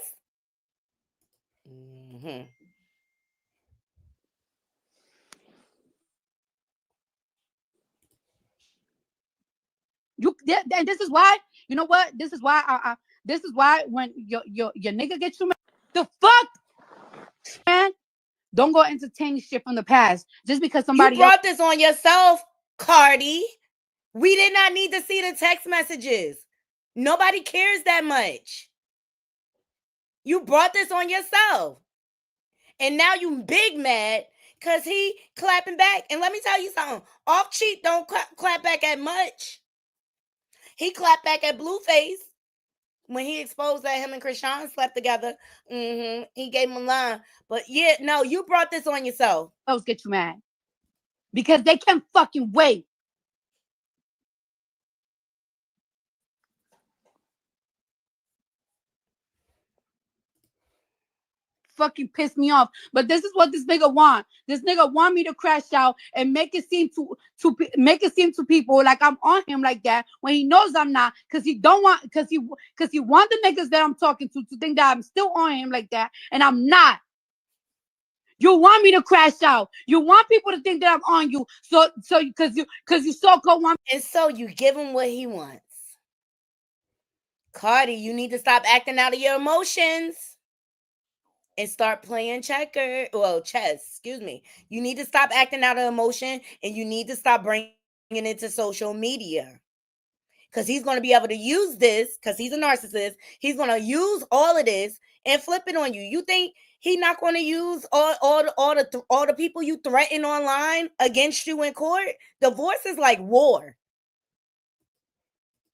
And this is why, you know what? This is why when your nigga gets you, the fuck, man, don't go entertain shit from the past just because somebody you brought this on yourself, Cardi. We did not need to see the text messages. Nobody cares that much. You brought this on yourself. And now you big mad because he clapping back. And let me tell you something. Off cheat don't clap back at much. He clapped back at Blueface when he exposed that him and Krishan slept together. He gave him a line. But yeah, no, you brought this on yourself. Those get you mad. Because they can't fucking wait. Fucking piss me off. But this is what this nigga want. This nigga want me to crash out and make it seem to people like I'm on him like that when he knows I'm not, because he want the niggas that I'm talking to think that I'm still on him like that, and I'm not. You want me to crash out. You want people to think that I'm on you. So because you so-called want, and so you give him what he wants. Cardi, you need to stop acting out of your emotions and start playing chess. Excuse me. You need to stop acting out of emotion, and you need to stop bringing it to social media. Because he's going to be able to use this, because he's a narcissist. He's going to use all of this and flip it on you. You think he's not going to use all the people you threaten online against you in court? Divorce is like war.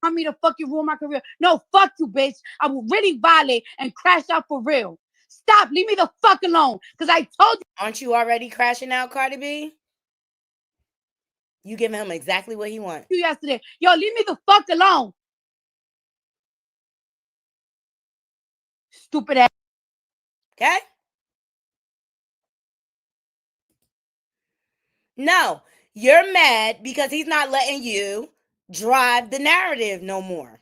Want me to fucking ruin my career? No, fuck you, bitch. I will really violate and crash out for real. Stop. Leave me the fuck alone. Because I told you. Aren't you already crashing out, Cardi B? You giving him exactly what he wants. You yesterday. Yo, leave me the fuck alone. Stupid ass. Okay? No, you're mad because he's not letting you drive the narrative no more.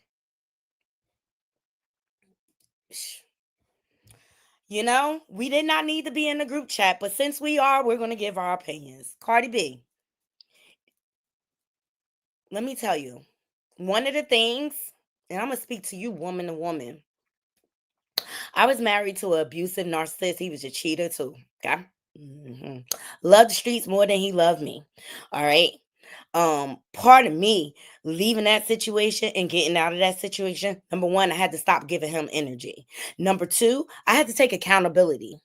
You know, we did not need to be in the group chat, but since we are, we're going to give our opinions. Cardi B, let me tell you, one of the things, and I'm going to speak to you woman to woman. I was married to an abusive narcissist. He was a cheater too. Okay. Loved the streets more than he loved me. All right. Part of me leaving that situation and getting out of that situation, number one, I had to stop giving him energy. Number two, I had to take accountability.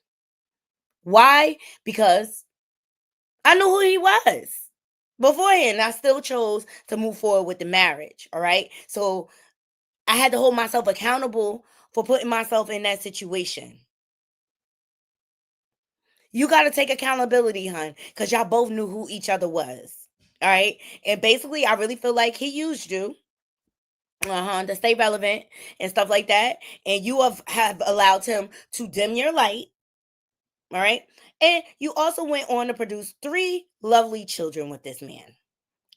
Why? Because I knew who he was beforehand. I still chose to move forward with the marriage. All right. So I had to hold myself accountable for putting myself in that situation. You got to take accountability, hon, because y'all both knew who each other was. All right. And basically, I really feel like he used you to stay relevant and stuff like that. And you have allowed him to dim your light. All right. And you also went on to produce 3 lovely children with this man.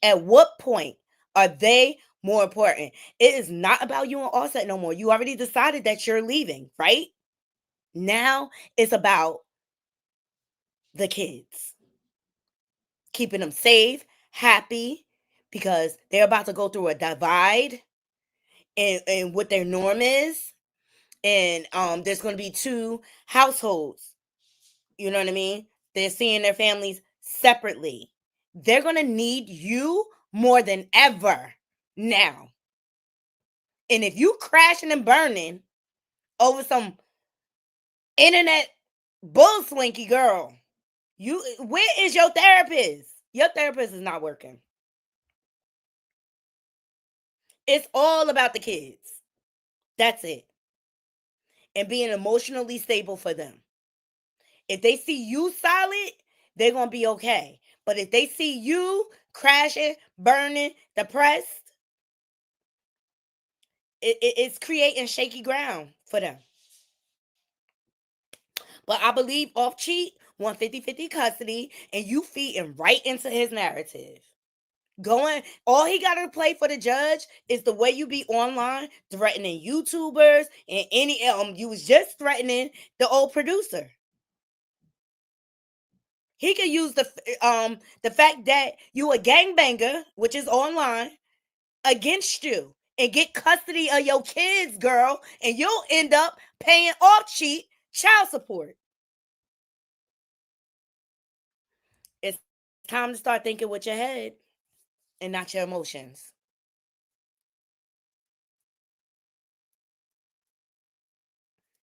At what point are they more important? It is not about you and Offset no more. You already decided that you're leaving, right? Now it's about the kids. Keeping them safe, happy, because they're about to go through a divide and what their norm is. And there's going to be two households. You know what I mean? They're seeing their families separately. They're going to need you more than ever now. And if you crashing and burning over some internet bull swinky girl, where is your therapist? Your therapist is not working. It's all about the kids. That's it. And being emotionally stable for them. If they see you solid, they're going to be okay. But if they see you crashing, burning, depressed, it's creating shaky ground for them. But I believe off cheat, 150-50 custody, and you feeding right into his narrative. All he got to play for the judge is the way you be online threatening YouTubers and any you was just threatening the old producer. He could use the fact that you a gangbanger, which is online, against you and get custody of your kids, girl, and you'll end up paying off cheat child support. It's time to start thinking with your head and not your emotions.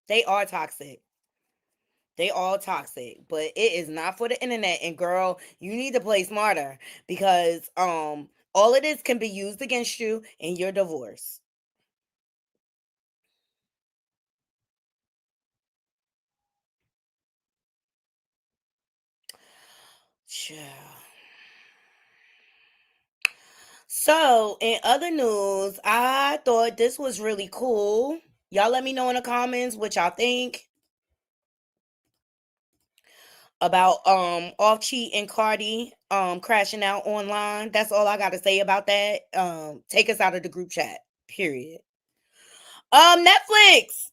They are toxic. They all toxic, but it is not for the internet. And girl, you need to play smarter because all of this can be used against you in your divorce. Yeah. So, in other news, I thought this was really cool. Y'all let me know in the comments what y'all think about Off Cheat and Cardi crashing out online. That's all I got to say about that. Take us out of the group chat. Period. Netflix.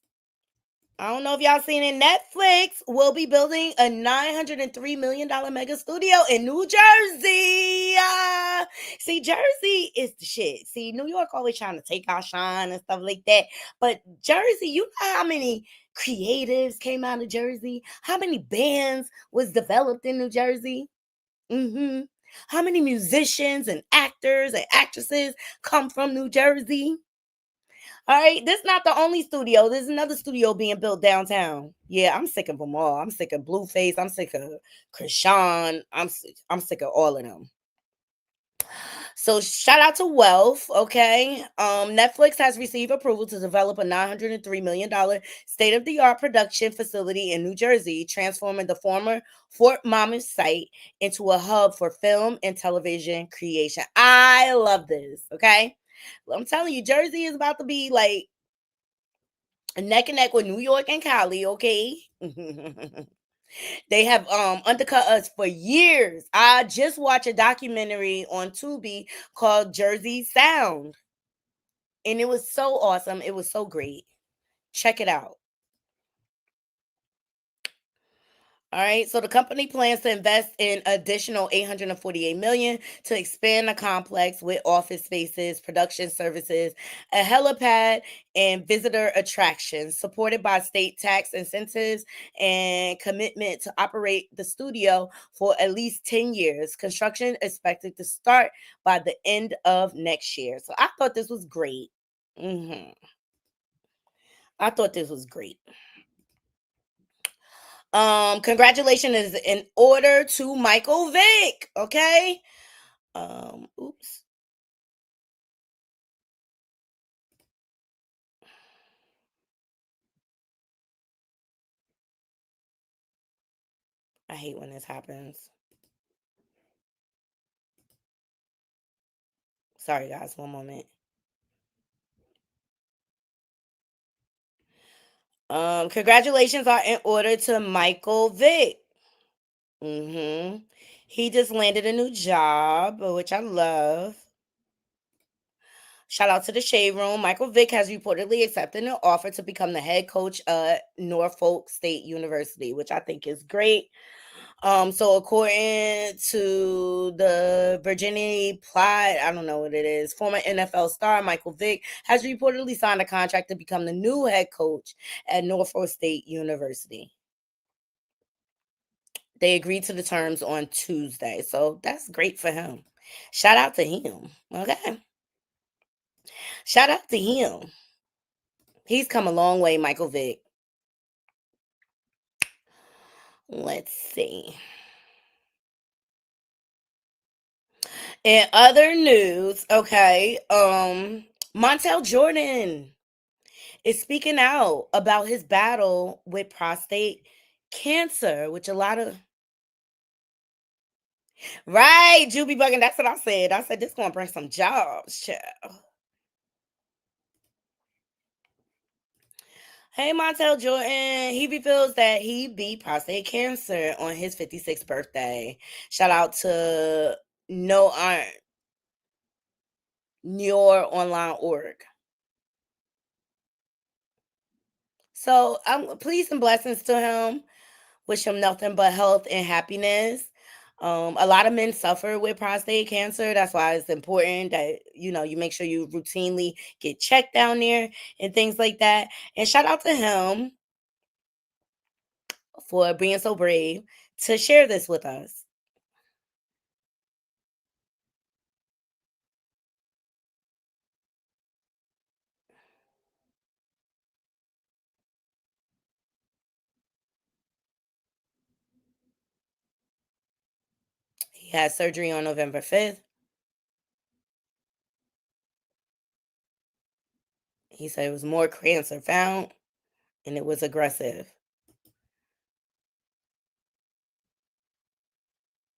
I don't know if y'all seen it. Netflix will be building a $903 million mega studio in New Jersey. See, Jersey is the shit. See, New York always trying to take our shine and stuff like that. But Jersey, you know how many creatives came out of Jersey? How many bands was developed in New Jersey? How many musicians and actors and actresses come from New Jersey? All right, this is not the only studio. There's another studio being built downtown. Yeah, I'm sick of them all. I'm sick of Blueface. I'm sick of Krishan. I'm sick of all of them. So shout out to Wealth, okay? Netflix has received approval to develop a $903 million state-of-the-art production facility in New Jersey, transforming the former Fort Monmouth site into a hub for film and television creation. I love this, okay? I'm telling you, Jersey is about to be like neck and neck with New York and Cali, okay? They have undercut us for years. I just watched a documentary on Tubi called Jersey Sound. And it was so awesome. It was so great. Check it out. All right, so the company plans to invest in additional $848 million to expand the complex with office spaces, production services, a helipad, and visitor attractions, supported by state tax incentives and commitment to operate the studio for at least 10 years. Construction expected to start by the end of next year. So I thought this was great. I thought this was great. Congratulations is in order to Michael Vick. Okay. Oops. I hate when this happens. Sorry, guys. One moment. Congratulations are in order to Michael Vick. He just landed a new job, which I love. Shout out to the Shade Room. Michael Vick has reportedly accepted an offer to become the head coach at Norfolk State University, which I think is great. So according to the Virginia plot, I don't know what it is. Former NFL star Michael Vick has reportedly signed a contract to become the new head coach at Norfolk State University. They agreed to the terms on Tuesday, so that's great for him. Shout out to him. Okay, shout out to him. He's come a long way, Michael Vick. Let's see. In other news, okay, Montel Jordan is speaking out about his battle with prostate cancer, which a lot of right, Juby bugging. That's what I said. I said this gonna bring some jobs, child. Hey, Montel Jordan. He reveals that he beat prostate cancer on his 56th birthday. Shout out to No Aunt Your Online Org. So I'm pleased and blessings to him. Wish him nothing but health and happiness. A lot of men suffer with prostate cancer. That's why it's important that you make sure you routinely get checked down there and things like that. And shout out to him for being so brave to share this with us. He had surgery on November 5th. He said it was more cancer found and it was aggressive.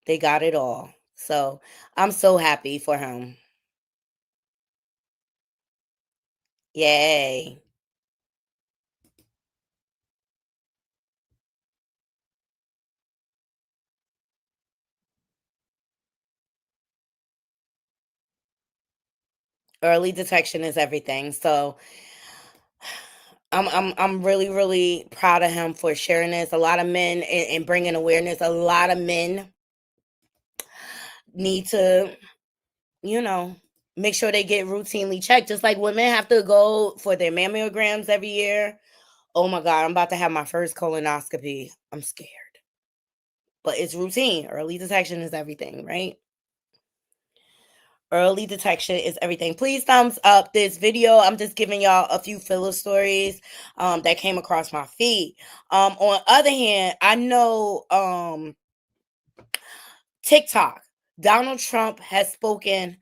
They got it all. So I'm so happy for him. Yay. Early detection is everything. So I'm really really proud of him for sharing this. A lot of men and bringing awareness. A lot of men need to, you know, make sure they get routinely checked, just like women have to go for their mammograms every year. Oh my God, I'm about to have my first colonoscopy. I'm scared, but it's routine. Early detection is everything, right? Early detection is everything. Please thumbs up this video. I'm just giving y'all a few filler stories that came across my feed. On other hand, I know TikTok. Donald Trump has spoken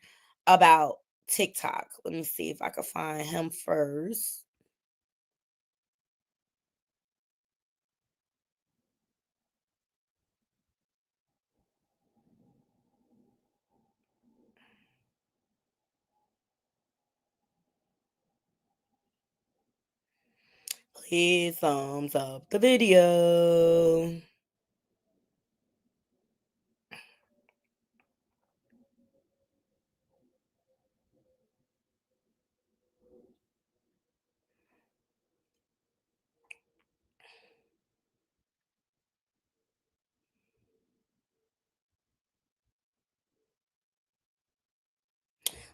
about TikTok. Let me see if I can find him first. Please thumbs up the video.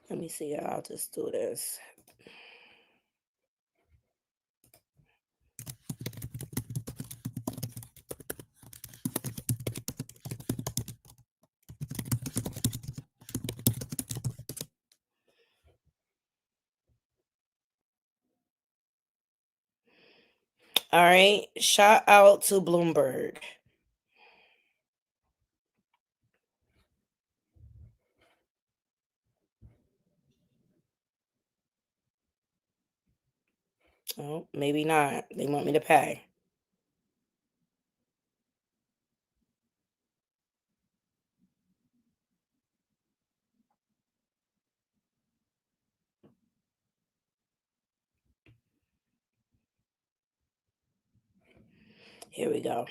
Let me see. I'll just do this. All right. Shout out to Bloomberg. Oh, maybe not. They want me to pay. Here we go.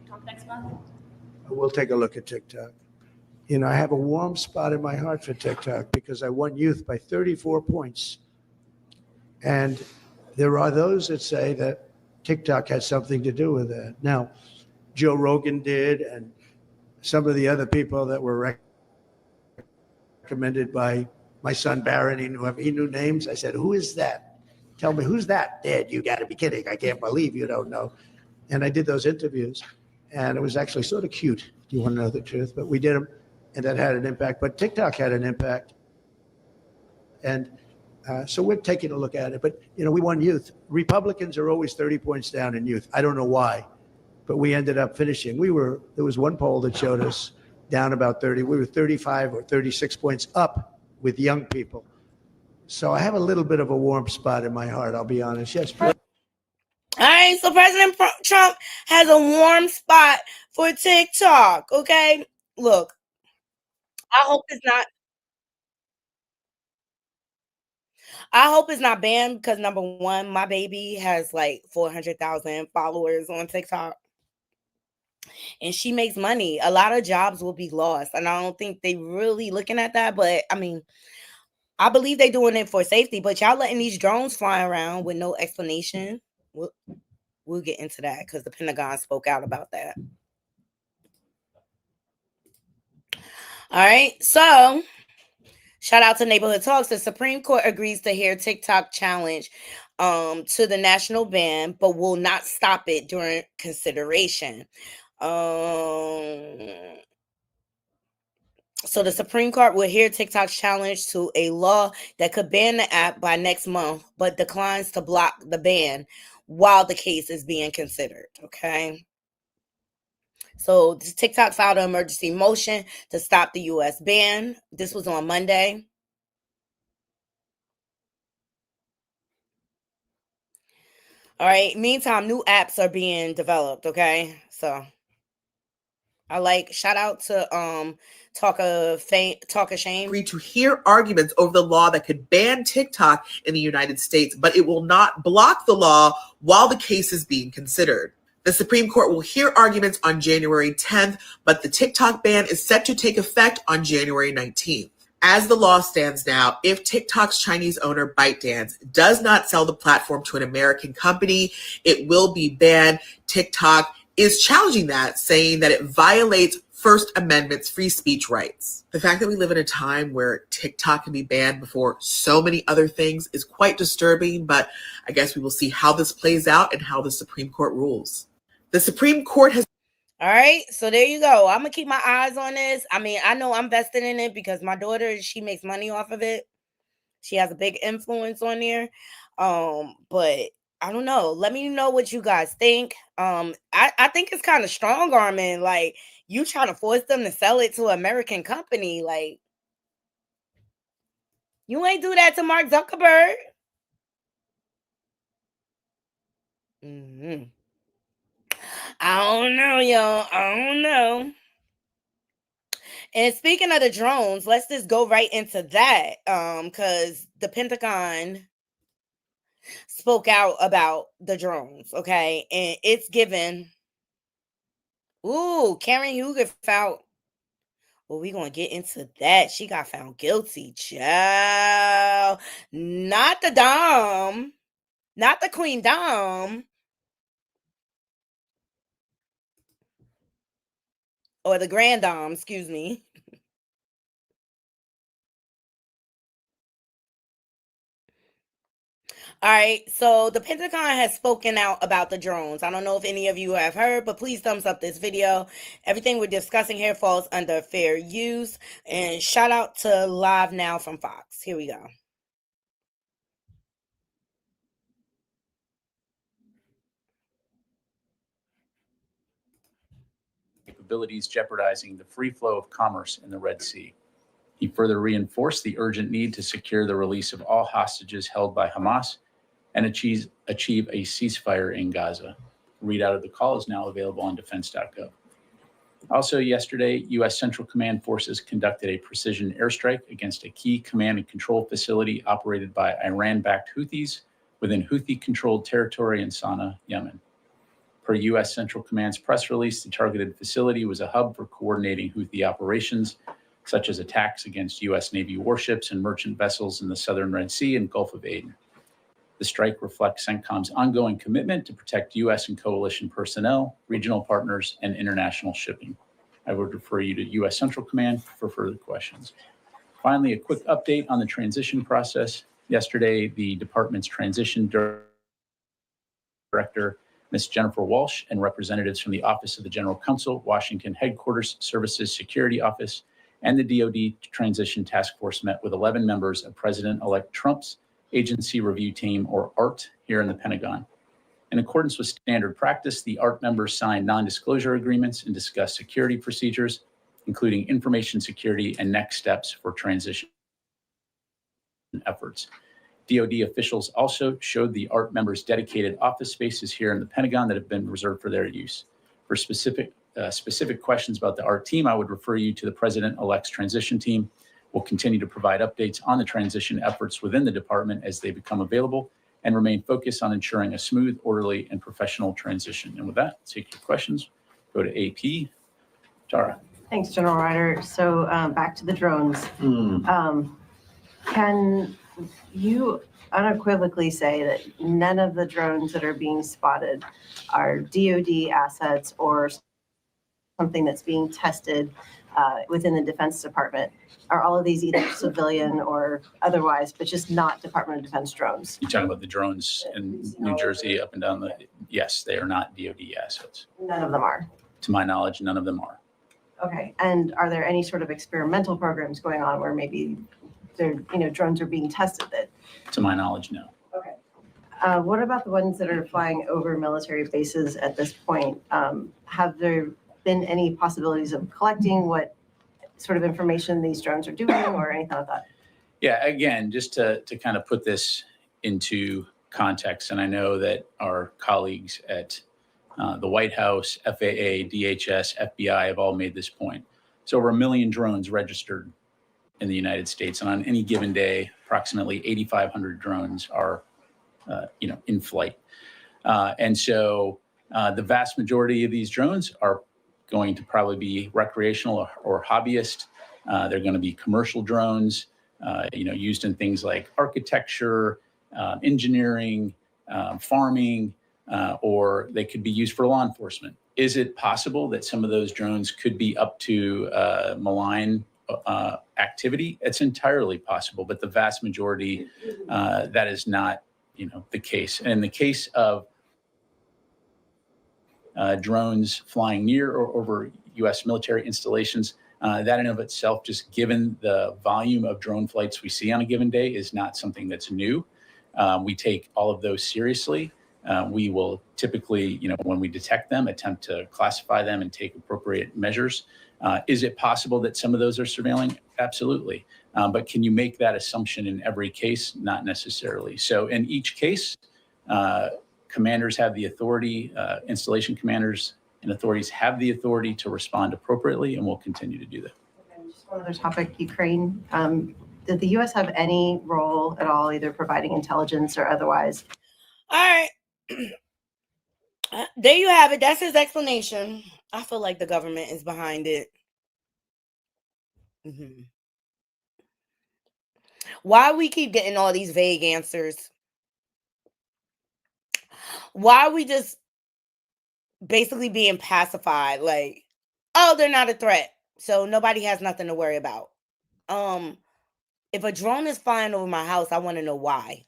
TikTok next month? We'll take a look at TikTok. You know, I have a warm spot in my heart for TikTok because I won youth by 34 points. And there are those that say that TikTok has something to do with that. Now, Joe Rogan did, and some of the other people that were recommended by my son Barron, he knew names. I said, who is that? Tell me, who's that? Dad, you got to be kidding. I can't believe you don't know. And I did those interviews, and it was actually sort of cute. Do you want to know the truth? But we did them, and that had an impact. But TikTok had an impact. And so we're taking a look at it. But, you know, we won youth. Republicans are always 30 points down in youth. I don't know why, but we ended up finishing. There was one poll that showed us down about 30. We were 35 or 36 points up with young people. So I have a little bit of a warm spot in my heart, I'll be honest. Yes, please. All right, so President Trump has a warm spot for TikTok, okay? Look, I hope it's not banned because, number one, my baby has like 400,000 followers on TikTok. And she makes money. A lot of jobs will be lost. And I don't think they really looking at that. But, I mean, I believe they're doing it for safety. But y'all letting these drones fly around with no explanation. We'll get into that because the Pentagon spoke out about that. All right. So, shout out to Neighborhood Talks. The Supreme Court agrees to hear TikTok challenge to the national ban, but will not stop it during consideration. So the Supreme Court will hear TikTok's challenge to a law that could ban the app by next month, but declines to block the ban while the case is being considered. Okay. So TikTok filed an emergency motion to stop the U.S. ban. This was on Monday. All right. Meantime, new apps are being developed. Okay. So shout out to Talk of Shame. Agreed to hear arguments over the law that could ban TikTok in the United States, but it will not block the law while the case is being considered. The Supreme Court will hear arguments on January 10th, but the TikTok ban is set to take effect on January 19th. As the law stands now, if TikTok's Chinese owner ByteDance does not sell the platform to an American company, it will be banned. TikTok is challenging that, saying that it violates First Amendment's free speech rights. The fact that we live in a time where TikTok can be banned before so many other things is quite disturbing, but I guess we will see how this plays out and how the Supreme Court rules. The Supreme Court has... All right, so there you go. I'm going to keep my eyes on this. I mean, I know I'm vested in it because my daughter, she makes money off of it. She has a big influence on there. But I don't know. Let me know what you guys think. I think it's kind of strong arming. Like, you trying to force them to sell it to an American company. Like, you ain't do that to Mark Zuckerberg. I don't know, y'all. I don't know. And speaking of the drones, let's just go right into that. Because the Pentagon spoke out about the drones, okay? And it's given... Ooh, Karen Huger found... Well, we're going to get into that. She got found guilty, child. Not the Dom. Not the Queen Dom. Or the Grand Dom, excuse me. All right, so the Pentagon has spoken out about the drones. I don't know if any of you have heard, but please thumbs up this video. Everything we're discussing here falls under fair use. And shout out to Live Now from Fox. Here we go. Capabilities jeopardizing the free flow of commerce in the Red Sea. He further reinforced the urgent need to secure the release of all hostages held by Hamas and achieve a ceasefire in Gaza. A readout of the call is now available on defense.gov. Also yesterday, U.S. Central Command forces conducted a precision airstrike against a key command and control facility operated by Iran-backed Houthis within Houthi-controlled territory in Sana'a, Yemen. Per U.S. Central Command's press release, the targeted facility was a hub for coordinating Houthi operations, such as attacks against U.S. Navy warships and merchant vessels in the southern Red Sea and Gulf of Aden. The strike reflects CENTCOM's ongoing commitment to protect U.S. and coalition personnel, regional partners, and international shipping. I would refer you to U.S. Central Command for further questions. Finally, a quick update on the transition process. Yesterday, the department's transition director, Ms. Jennifer Walsh, and representatives from the Office of the General Counsel, Washington Headquarters Services Security Office, and the DoD Transition Task Force met with 11 members of President-elect Trump's Agency Review Team, or ART, here in the Pentagon. In accordance with standard practice, the ART members signed non-disclosure agreements and discussed security procedures, including information security and next steps for transition efforts. DoD officials also showed the ART members dedicated office spaces here in the Pentagon that have been reserved for their use. For specific questions about the ART team, I would refer you to the President-elect's transition team. We'll continue to provide updates on the transition efforts within the department as they become available and remain focused on ensuring a smooth, orderly, and professional transition. And with that, take your questions. Go to AP. Tara. Thanks, General Ryder. So back to the drones. Can you unequivocally say that none of the drones that are being spotted are DoD assets or something that's being tested within the Defense Department? Are all of these either civilian or otherwise, but just not Department of Defense drones? You're talking about the drones in New Jersey up and down the, yes, they are not DoD assets. None of them are. To my knowledge, none of them are. Okay. And are there any sort of experimental programs going on where maybe drones are being tested that? To my knowledge, no. Okay. What about the ones that are flying over military bases at this point? Have there been any possibilities of collecting what sort of information these drones are doing or anything like that? Yeah, again, just to kind of put this into context, and I know that our colleagues at the White House, FAA, DHS, FBI have all made this point. So over 1 million drones registered in the United States, and on any given day, approximately 8,500 drones are, in flight. And so the vast majority of these drones are going to probably be recreational or hobbyist. They're going to be commercial drones, used in things like architecture, engineering, farming, or they could be used for law enforcement. Is it possible that some of those drones could be up to malign activity? It's entirely possible, but the vast majority, that is not, the case. And in the case of drones flying near or over U.S. military installations, that in and of itself, just given the volume of drone flights we see on a given day, is not something that's new. We take all of those seriously. We will typically, when we detect them, attempt to classify them and take appropriate measures. Is it possible that some of those are surveilling? Absolutely. But can you make that assumption in every case? Not necessarily. So in each case, commanders have the authority, installation commanders and authorities have the authority to respond appropriately, and we'll continue to do that. And just one other topic, Ukraine. Did the U.S. have any role at all, either providing intelligence or otherwise? All right. There you have it. That's his explanation. I feel like the government is behind it. Mm-hmm. Why we keep getting all these vague answers? Why are we just basically being pacified? Like, oh, they're not a threat, so nobody has nothing to worry about. If a drone is flying over my house, I want to know why.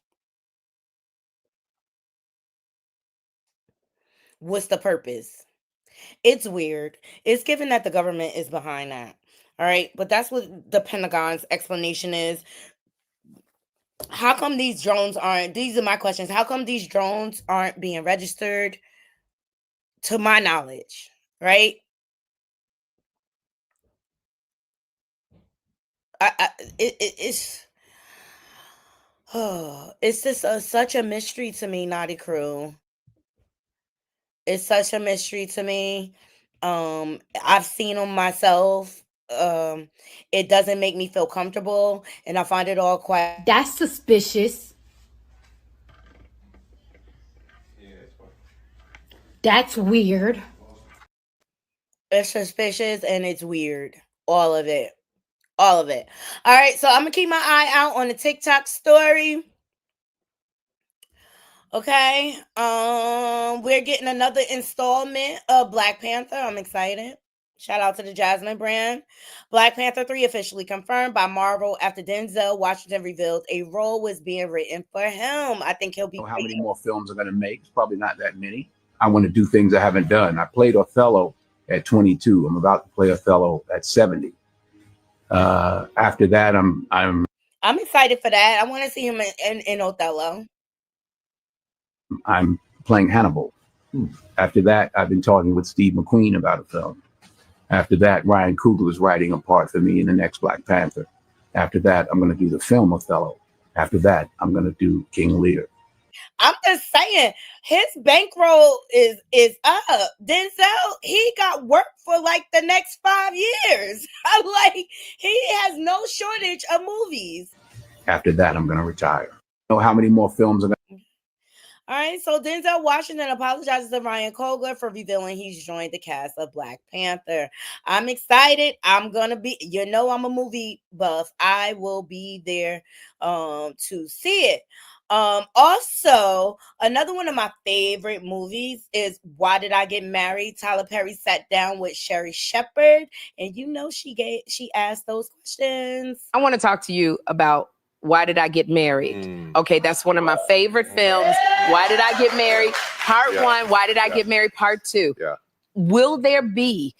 What's the purpose? It's weird. It's given that the government is behind that. All right. But that's what the Pentagon's explanation is. How come these drones aren't? These are my questions. How come these drones aren't being registered? To my knowledge, right? It's just such a mystery to me, Naughty Crew. It's such a mystery to me. I've seen them myself. It doesn't make me feel comfortable, and I find it all quite. That's suspicious. That's weird. It's suspicious and it's weird. All of it. All of it. All right, so I'm gonna keep my eye out on the TikTok story. Okay. We're getting another installment of Black Panther. I'm excited. Shout out to the Jasmine brand. Black Panther 3 officially confirmed by Marvel after Denzel Washington revealed a role was being written for him. I think he'll be. How many more films are going to make? It's probably not that many. I want to do things I haven't done. I played Othello at 22. I'm about to play Othello at 70. After that, I'm excited for that. I want to see him in Othello. I'm playing Hannibal. After that, I've been talking with Steve McQueen about a film. After that, Ryan Coogler is writing a part for me in the next Black Panther. After that, I'm going to do the film Othello. After that, I'm going to do King Lear. I'm just saying, his bankroll is up. Denzel, he got work for like the next 5 years. Like, he has no shortage of movies. After that, I'm going to retire. You know how many more films are going to... All right, so Denzel Washington apologizes to Ryan Coogler for revealing he's joined the cast of Black Panther. I'm excited. I'm gonna be, I'm a movie buff. I will be there to see it. Also, another one of my favorite movies is Why Did I Get Married? Tyler Perry sat down with Sherry Shepherd, and she asked those questions. I want to talk to you about Why Did I Get Married? Okay, that's one of my favorite films. Why Did I Get Married? Part 1. Why Did I Get Married? Part 2. Will there be?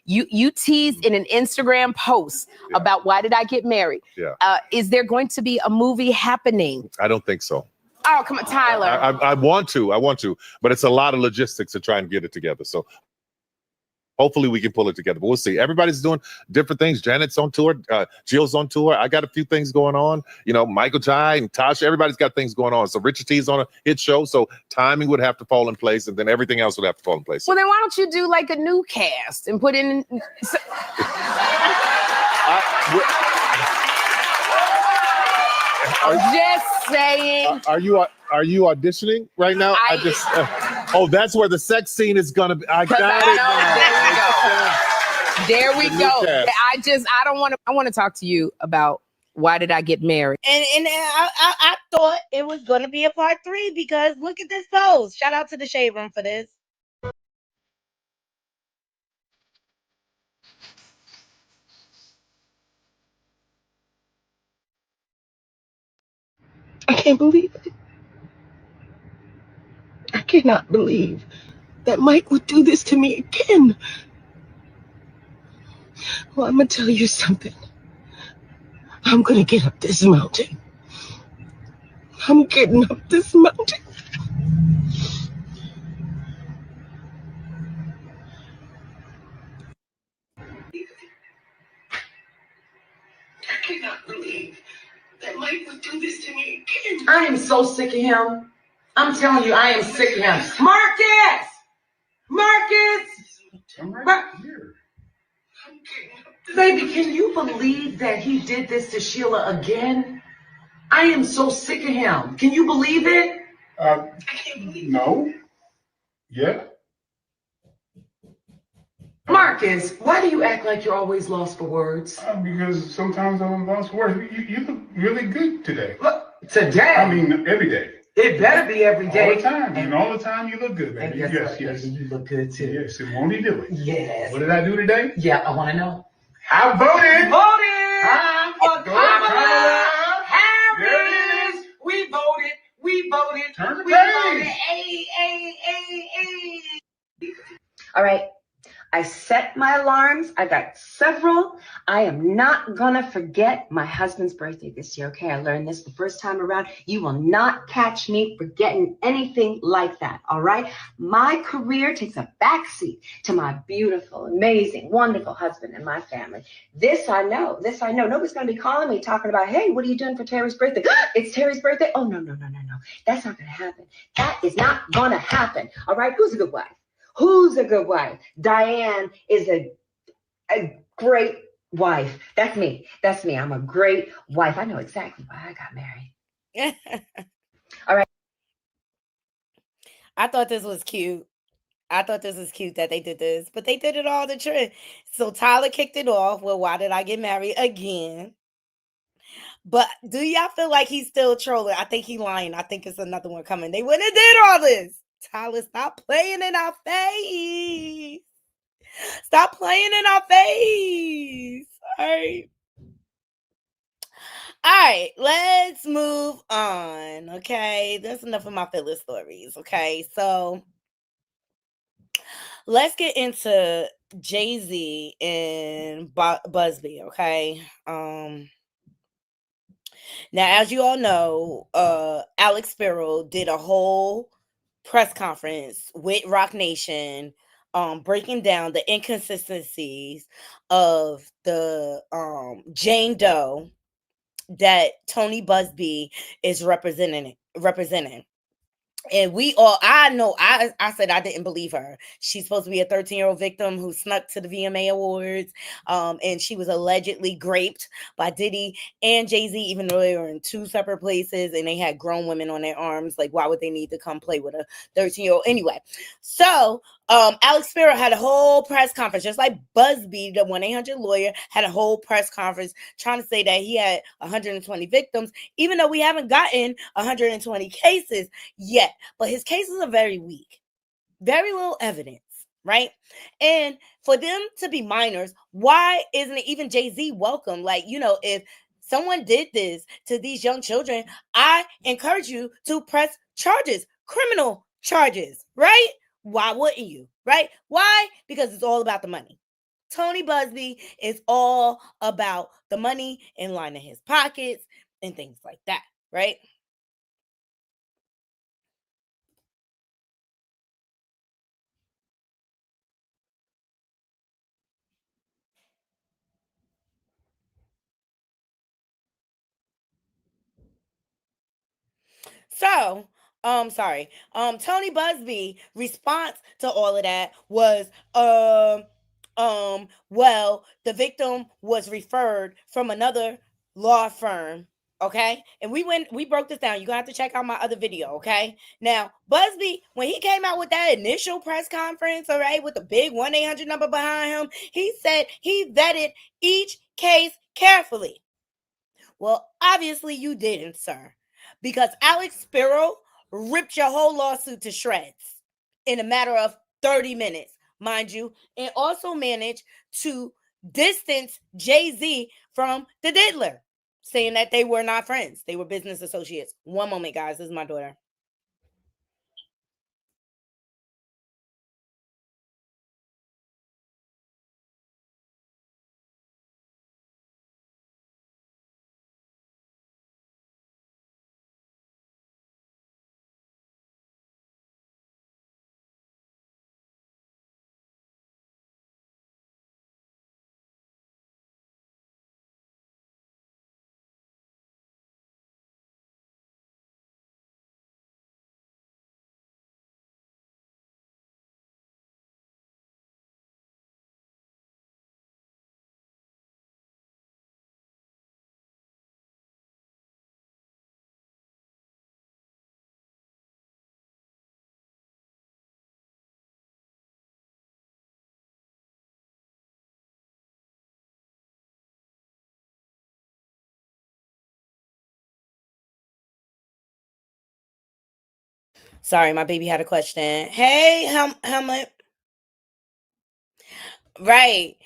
You teased in an Instagram post about Why Did I Get Married? Is there going to be a movie happening? I don't think so. Oh, come on, Tyler. I want to, but it's a lot of logistics to try and get it together. So hopefully we can pull it together, but we'll see. Everybody's doing different things. Janet's on tour. Jill's on tour. I got a few things going on. Michael Jai and Tasha, everybody's got things going on. So Richard T's on a hit show. So timing would have to fall in place, and then everything else would have to fall in place. Well, then why don't you do like a new cast and put in... I'm just saying. Are you auditioning right now? That's where the sex scene is gonna be. I got it. There we go. I want to talk to you about Why Did I Get Married? And I thought it was going to be a part 3 because look at this post. Shout out to the Shade Room for this. I can't believe it. I cannot believe that Mike would do this to me again. Well, I'm going to tell you something. I'm going to get up this mountain. I'm getting up this mountain. I cannot believe that Mike would do this to me again. I am so sick of him. I'm telling you, I am sick of him. Marcus! I'm right here. Baby, can you believe that he did this to Sheila again? I am so sick of him. Can you believe it? No. Yeah. Marcus, why do you act like you're always lost for words? Because sometimes I'm lost for words. You look really good today. Look, today? I mean, every day. It better be every day. All the time. And all the time you look good, baby. And yes. Baby, you look good too. Yes, and won't he do it? Yes. What did I do today? Yeah, I want to know. I voted. I'm for Kamala Harris. We voted. Turn the we page. Voted. All right. I set my alarms. I got several. I am not gonna forget my husband's birthday this year. Okay, I learned this the first time around. You will not catch me forgetting anything like that. All right. My career takes a backseat to my beautiful, amazing, wonderful husband and my family. This I know. Nobody's gonna be calling me talking about, hey, what are you doing for Terry's birthday? It's Terry's birthday. Oh, no. That's not gonna happen. That is not gonna happen. All right. Who's a good wife? Who's a good wife? Diane is a great wife. That's me. I'm a great wife. I know exactly why I got married. All right. I thought this was cute. I thought this was cute that they did this, but they did it all the trend. So Tyler kicked it off. Well, why did I get married again? But do y'all feel like he's still trolling? I think he lying. I think it's another one coming. They wouldn't have did all this. Tyler, stop playing in our face. Stop playing in our face. All right. All right, let's move on. Okay, that's enough of my filler stories. Okay, so let's get into Jay-Z and Busby. Okay, now as you all know, Alex Sparrow did a whole press conference with Rock Nation, breaking down the inconsistencies of the Jane Doe that Tony Busby is representing. And we all, I know, I said I didn't believe her. She's supposed to be a 13-year-old victim who snuck to the VMA Awards. And she was allegedly raped by Diddy and Jay-Z, even though they were in two separate places and they had grown women on their arms. Like, why would they need to come play with a 13-year-old? Anyway, so Alex Sparrow had a whole press conference, just like Busby, the 1-800 lawyer, had a whole press conference trying to say that he had 120 victims, even though we haven't gotten 120 cases yet. But his cases are very weak, very little evidence, right? And for them to be minors, why isn't it even Jay-Z welcome? Like, if someone did this to these young children, I encourage you to press charges, criminal charges, right? Why wouldn't you? Right? Why? Because it's all about the money. Tony Busby is all about the money and lining his pockets and things like that, right? So, Tony Busby response to all of that was, well, the victim was referred from another law firm. Okay, and we broke this down. You're gonna have to check out my other video. Okay, now Busby, when he came out with that initial press conference, all right, with the big 1-800 number behind him, he said he vetted each case carefully. Well, obviously you didn't, sir, because Alex Sparrow ripped your whole lawsuit to shreds in a matter of 30 minutes, mind you, and also managed to distance Jay-Z from the diddler, saying that they were not friends. They were business associates. One moment, guys. This is my daughter. Sorry, my baby had a question. Hey, how much? Right.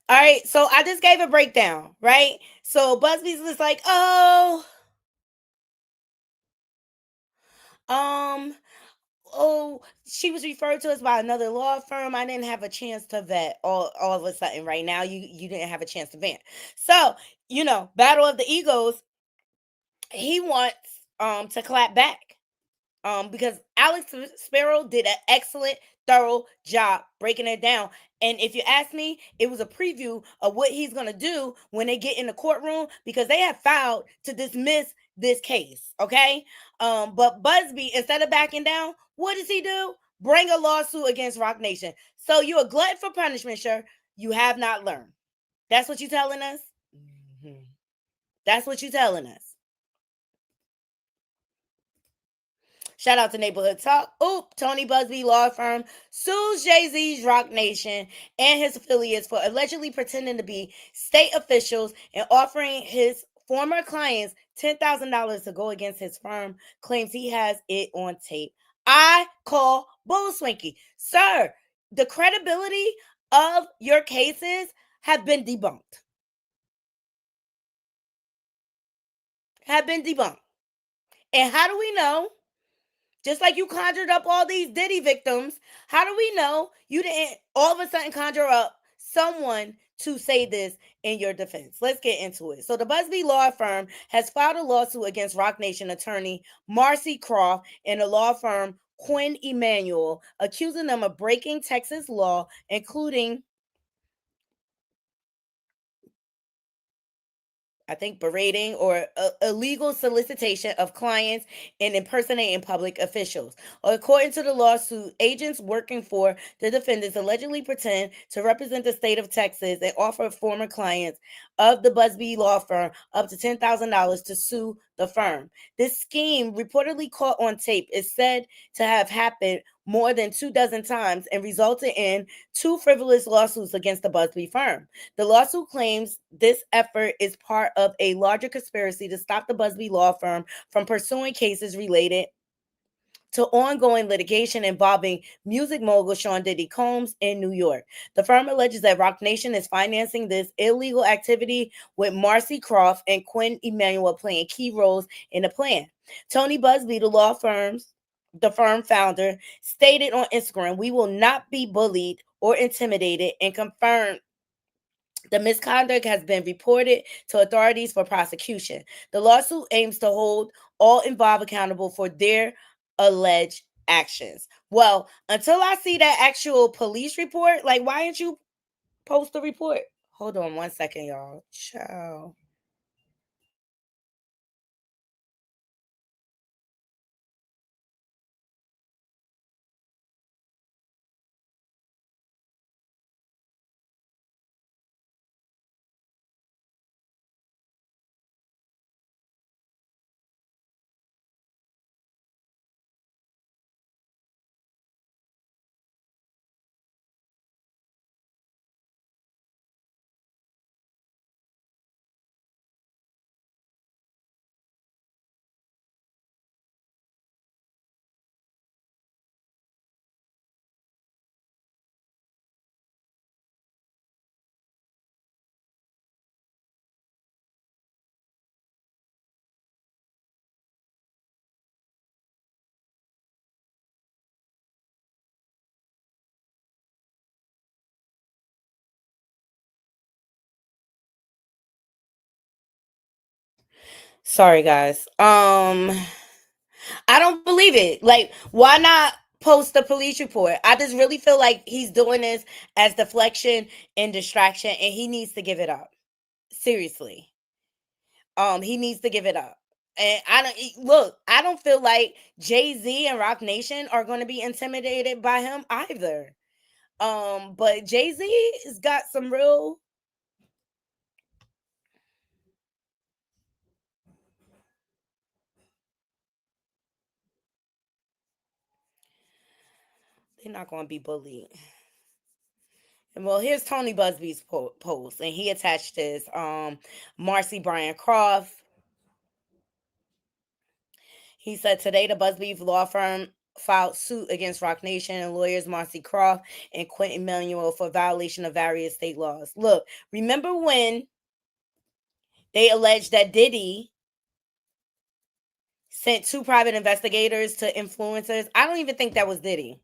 All right. So I just gave a breakdown, right? So Busby's was like, um, she was referred to us by another law firm. I didn't have a chance to vet all of a sudden. Right now, you didn't have a chance to vet. So, battle of the egos. He wants to clap back. Because Alex Sparrow did an excellent, thorough job breaking it down. And if you ask me, it was a preview of what he's going to do when they get in the courtroom, because they have filed to dismiss this case. Okay. But Busby, instead of backing down, what does he do? Bring a lawsuit against Rock Nation. So you're a glutton for punishment, sure. You have not learned. That's what you're telling us? Mm-hmm. That's what you're telling us. Shout out to Neighborhood Talk. Oop, Tony Busby law firm sues Jay-Z's Rock Nation and his affiliates for allegedly pretending to be state officials and offering his former clients $10,000 to go against his firm, claims he has it on tape. I call bull Swinky. Sir, the credibility of your cases have been debunked. And how do we know? Just like you conjured up all these Diddy victims, how do we know you didn't all of a sudden conjure up someone to say this in your defense? Let's get into it. So the Busby law firm has filed a lawsuit against Rock Nation attorney Marcy Croft and the law firm Quinn Emanuel, accusing them of breaking Texas law, including berating or illegal solicitation of clients and impersonating public officials. According to the lawsuit, agents working for the defendants allegedly pretend to represent the state of Texas and offer former clients of the Busby law firm up to $10,000 to sue the firm. This scheme, reportedly caught on tape, is said to have happened more than 24 times and resulted in 2 frivolous lawsuits against the Busby firm. The lawsuit claims this effort is part of a larger conspiracy to stop the Busby law firm from pursuing cases related to ongoing litigation involving music mogul Sean Diddy Combs in New York. The firm alleges that Rock Nation is financing this illegal activity, with Marcy Croft and Quinn Emanuel playing key roles in the plan. Tony Busby, the firm founder, stated on Instagram, "We will not be bullied or intimidated," and confirmed the misconduct has been reported to authorities for prosecution. The lawsuit aims to hold all involved accountable for their alleged actions. Well, until I see that actual police report, like, why didn't you post the report? Hold on one second, y'all. Ciao. Sorry, guys. I don't believe it. Like, why not post the police report? I just really feel like he's doing this as deflection and distraction, and he needs to give it up. Seriously. He needs to give it up. And I don't feel like Jay-Z and Rock Nation are going to be intimidated by him either. But Jay-Z has got some real they're not going to be bullied. And well, here's Tony Busby's post, and he attached this. Marcy Brian Croft. He said today the Busby law firm filed suit against Rock Nation and lawyers Marcy Croft and Quentin Manuel for violation of various state laws. Look, remember when they alleged that Diddy sent 2 private investigators to influencers? I don't even think that was Diddy.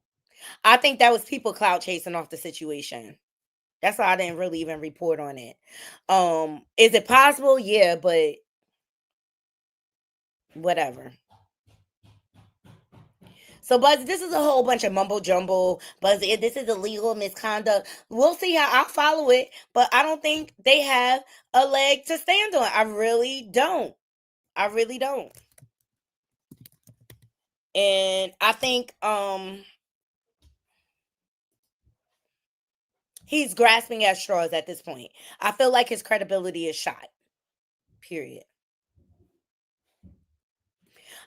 I think that was people clout chasing off the situation. That's why I didn't really even report on it. Is it possible? Yeah, but whatever. So, Buzz, this is a whole bunch of mumbo jumbo. Buzz, this is illegal misconduct. We'll see how I'll follow it, but I don't think they have a leg to stand on. I really don't. I really don't. And I think he's grasping at straws at this point. I feel like his credibility is shot. Period.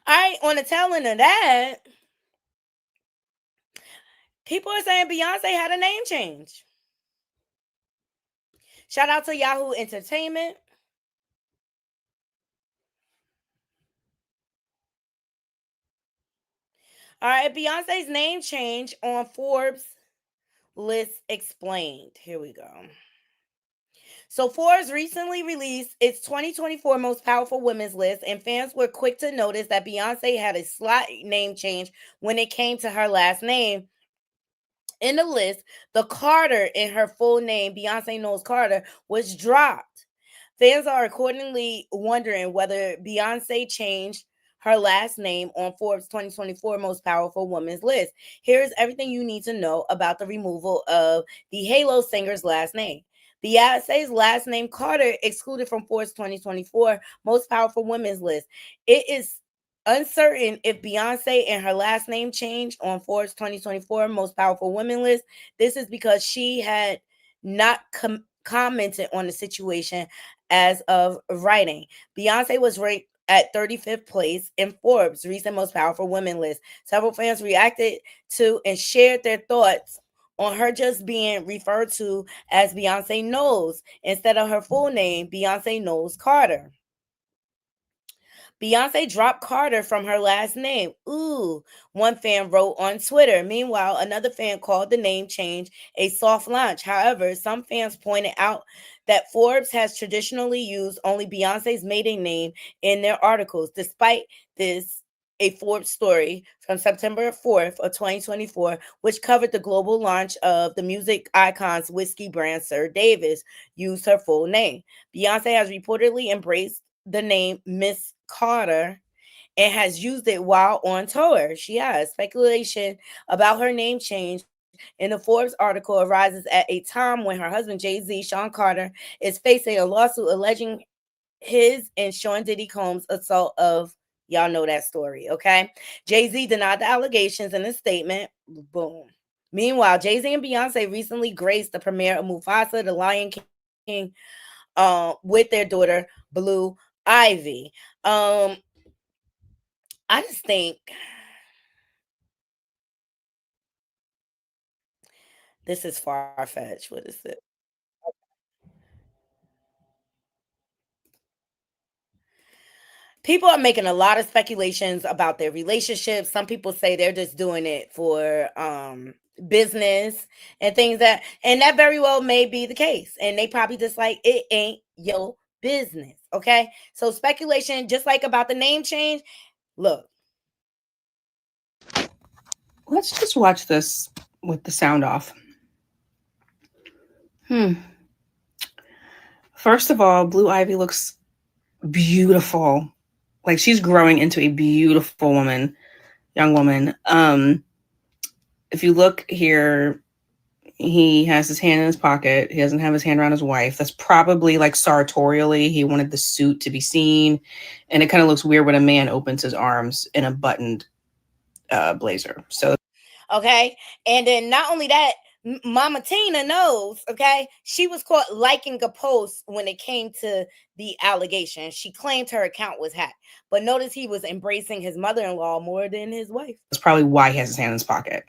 All right, on the tail end of that, people are saying Beyonce had a name change. Shout out to Yahoo Entertainment. All right, Beyonce's name change on Forbes list explained. Here we go. So Forbes recently released its 2024 most powerful women's list, and fans were quick to notice that Beyonce had a slight name change when it came to her last name. In the list, the Carter in her full name, Beyonce Knowles Carter, was dropped. Fans are accordingly wondering whether Beyonce changed her last name on Forbes 2024 Most Powerful Women's list. Here's everything you need to know about the removal of the Halo singer's last name. Beyonce's last name Carter excluded from Forbes 2024 Most Powerful Women's list. It is uncertain if Beyonce and her last name changed on Forbes 2024 Most Powerful Women list. This is because she had not commented on the situation as of writing. Beyonce was ranked at 35th place in Forbes' recent Most Powerful Women list. Several fans reacted to and shared their thoughts on her just being referred to as Beyonce Knowles instead of her full name, Beyonce Knowles Carter. Beyonce dropped Carter from her last name. Ooh, one fan wrote on Twitter. Meanwhile, another fan called the name change a soft launch. However, some fans pointed out that Forbes has traditionally used only Beyonce's maiden name in their articles. Despite this, a Forbes story from September 4th of 2024, which covered the global launch of the music icon's whiskey brand Sir Davis, used her full name. Beyonce has reportedly embraced the name Miss Carter and has used it while on tour. She has. Speculation about her name change in the Forbes article arises at a time when her husband Jay-Z, Sean Carter, is facing a lawsuit alleging his and Sean Diddy Combs' assault of, y'all know that story, okay? Jay-Z denied the allegations in a statement. Boom. Meanwhile, Jay-Z and Beyonce recently graced the premiere of Mufasa, the Lion King, with their daughter, Blue Ivy. I just think this is far-fetched. What is it? People are making a lot of speculations about their relationships. Some people say they're just doing it for business and things and that very well may be the case. And they probably just like, it ain't your business. Okay. So speculation, just like about the name change. Look. Let's just watch this with the sound off. First of all, Blue Ivy looks beautiful. Like she's growing into a beautiful woman, young woman. If you look here, he has his hand in his pocket. He doesn't have his hand around his wife. That's probably like sartorially. He wanted the suit to be seen. And it kind of looks weird when a man opens his arms in a buttoned blazer. So, okay. And then not only that, Mama Tina knows, okay? She was caught liking a post when it came to the allegation. She claimed her account was hacked. But notice he was embracing his mother-in-law more than his wife. that's probably why he has his hand in his pocket.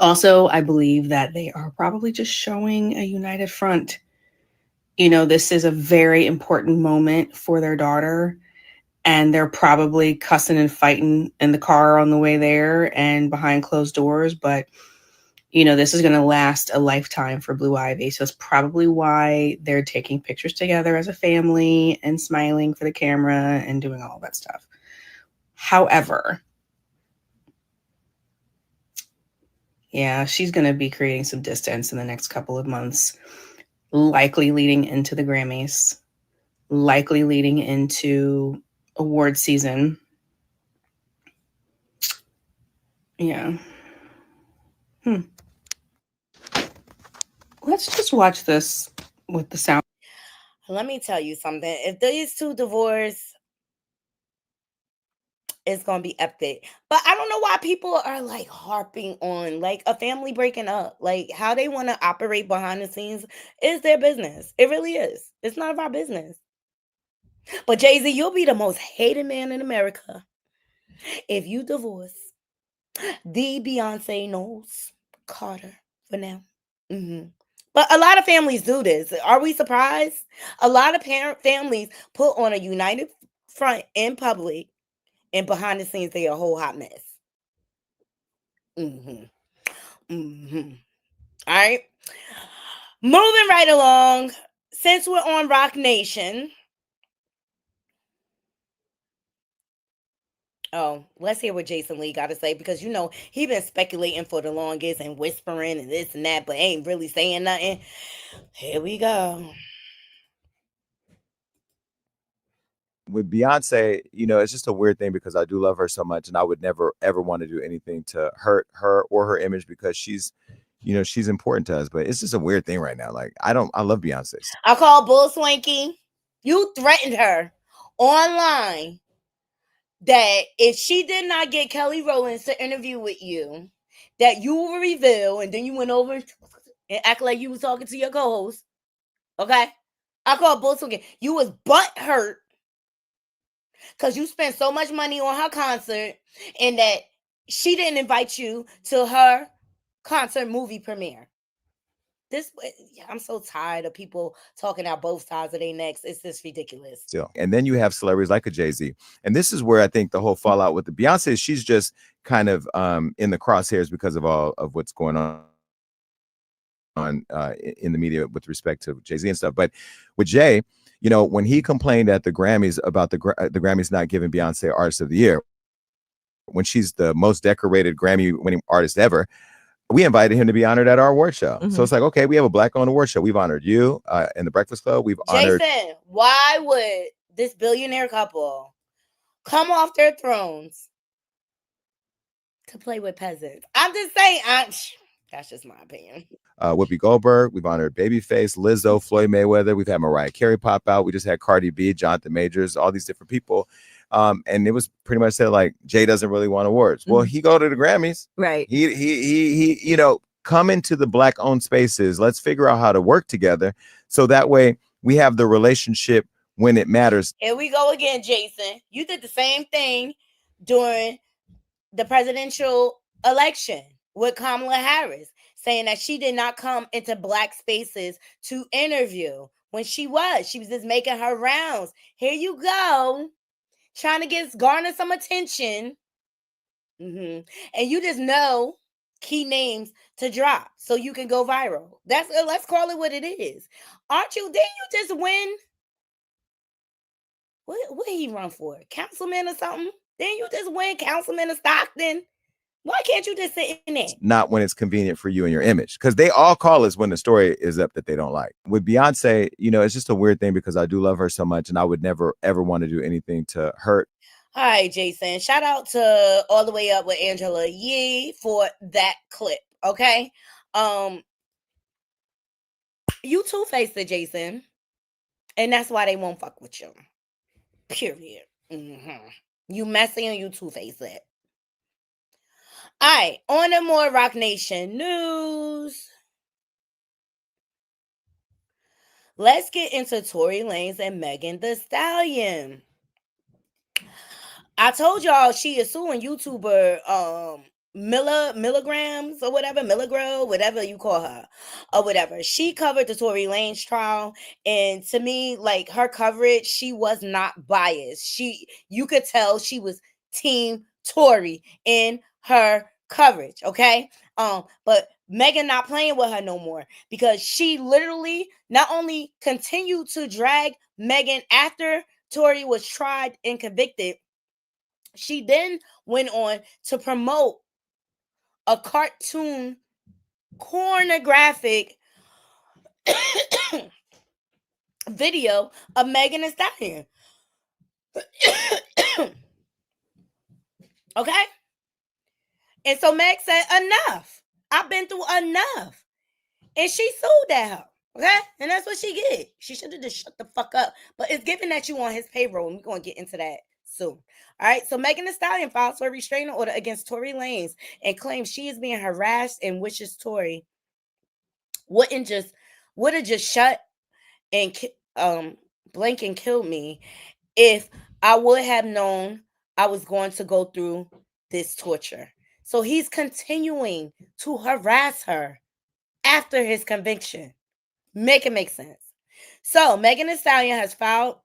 Also, I believe that they are probably just showing a united front. You know, this is a very important moment for their daughter. And they're probably cussing and fighting in the car on the way there and behind closed doors. But, you know, this is going to last a lifetime for Blue Ivy. So it's probably why they're taking pictures together as a family and smiling for the camera and doing all that stuff. However, yeah, she's going to be creating some distance in the next couple of months, likely leading into the Grammys, likely leading into award season. Yeah. Let's just watch this with the sound. Let me tell you something. If these two divorce, it's gonna be epic. But I don't know why people are like harping on like a family breaking up. Like how they want to operate behind the scenes is their business. It really is. It's none of our business. But Jay-Z, you'll be the most hated man in America. If you divorce, the Beyonce knows Carter for now. But a lot of families do this. Are we surprised? A lot of families put on a united front in public, and behind the scenes, they are a whole hot mess. All right. Moving right along. Since we're on Rock Nation. Oh, let's hear what Jason Lee got to say, because he been speculating for the longest and whispering and this and that, but ain't really saying nothing. Here we go. With Beyonce, it's just a weird thing because I do love her so much, and I would never ever want to do anything to hurt her or her image because she's important to us. But it's just a weird thing right now. Like I love Beyonce. I call Bull Swanky. You threatened her online that if she did not get Kelly Rowland to interview with you, that you will reveal, and then you went over and act like you was talking to your co-host. Okay? I call Bull Swanky. You was butt hurt because you spent so much money on her concert and that she didn't invite you to her concert movie premiere. I'm so tired of people talking out both sides of their necks. It's just ridiculous. Still. And then you have celebrities like a Jay-Z. And this is where I think the whole fallout with the Beyonce, she's just kind of in the crosshairs because of all of what's going on in the media with respect to Jay-Z and stuff. But with Jay, when he complained at the Grammys about the Grammys not giving Beyonce Artist of the Year, when she's the most decorated Grammy-winning artist ever, we invited him to be honored at our award show. So it's like, okay, we have a Black-owned award show. We've honored you in the Breakfast Club. We've honored. Jason, why would this billionaire couple come off their thrones to play with peasants? I'm just saying, that's just my opinion. Whoopi Goldberg. We've honored Babyface, Lizzo, Floyd Mayweather. We've had Mariah Carey pop out. We just had Cardi B, Jonathan Majors, all these different people. And it was pretty much said like Jay doesn't really want awards. Well, he go to the Grammys, right? He come into the Black-owned spaces. Let's figure out how to work together so that way we have the relationship when it matters. Here we go again, Jason. You did the same thing during the presidential election with Kamala Harris, saying that she did not come into Black spaces to interview when she was just making her rounds. Here you go, trying to garner some attention. And you just know key names to drop so you can go viral. Let's call it what it is. Didn't you just win? What did he run for? Councilman or something? Didn't you just win councilman of Stockton? Why can't you just sit in there? Not when it's convenient for you and your image, because they all call us when the story is up that they don't like. With Beyonce, it's just a weird thing because I do love her so much, and I would never ever want to do anything to hurt. All right, Jason. Shout out to All the Way Up with Angela Yee for that clip. Okay, you two-faced it, Jason, and that's why they won't fuck with you. Period. You messy and you two-faced it. All right, on to more Rock Nation news. Let's get into Tory Lanez and Megan Thee Stallion. I told y'all she is suing YouTuber Milligrams or whatever, Milligro, whatever you call her, or whatever. She covered the Tory Lanez trial, and to me, like her coverage, she was not biased. You could tell she was Team Tory in her coverage, okay? But Megan not playing with her no more because she literally not only continued to drag Megan after Tory was tried and convicted, she then went on to promote a cartoon pornographic video of Megan Thee Stallion. Okay? And so Meg said, enough. I've been through enough. And she sued that hoe. Okay? And that's what she did. She should have just shut the fuck up. But it's given that you on his payroll, and we're going to get into that soon. All right? So Megan Thee Stallion files for a restraining order against Tory Lanez and claims she is being harassed and wishes Tory would have just shut and blink and killed me if I would have known I was going to go through this torture. So he's continuing to harass her after his conviction. Make it make sense. So Megan Thee Stallion has filed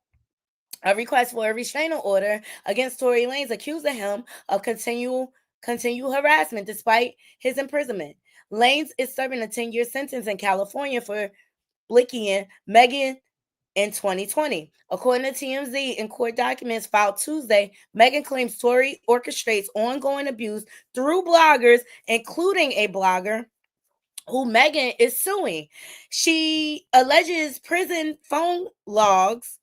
a request for a restraining order against Tory Lanez, accusing him of continual harassment despite his imprisonment. Lanez is serving a 10-year sentence in California for blicking Megan in 2020. According to TMZ, in court documents filed Tuesday, Megan claims Tory orchestrates ongoing abuse through bloggers, including a blogger who Megan is suing. She alleges prison phone logs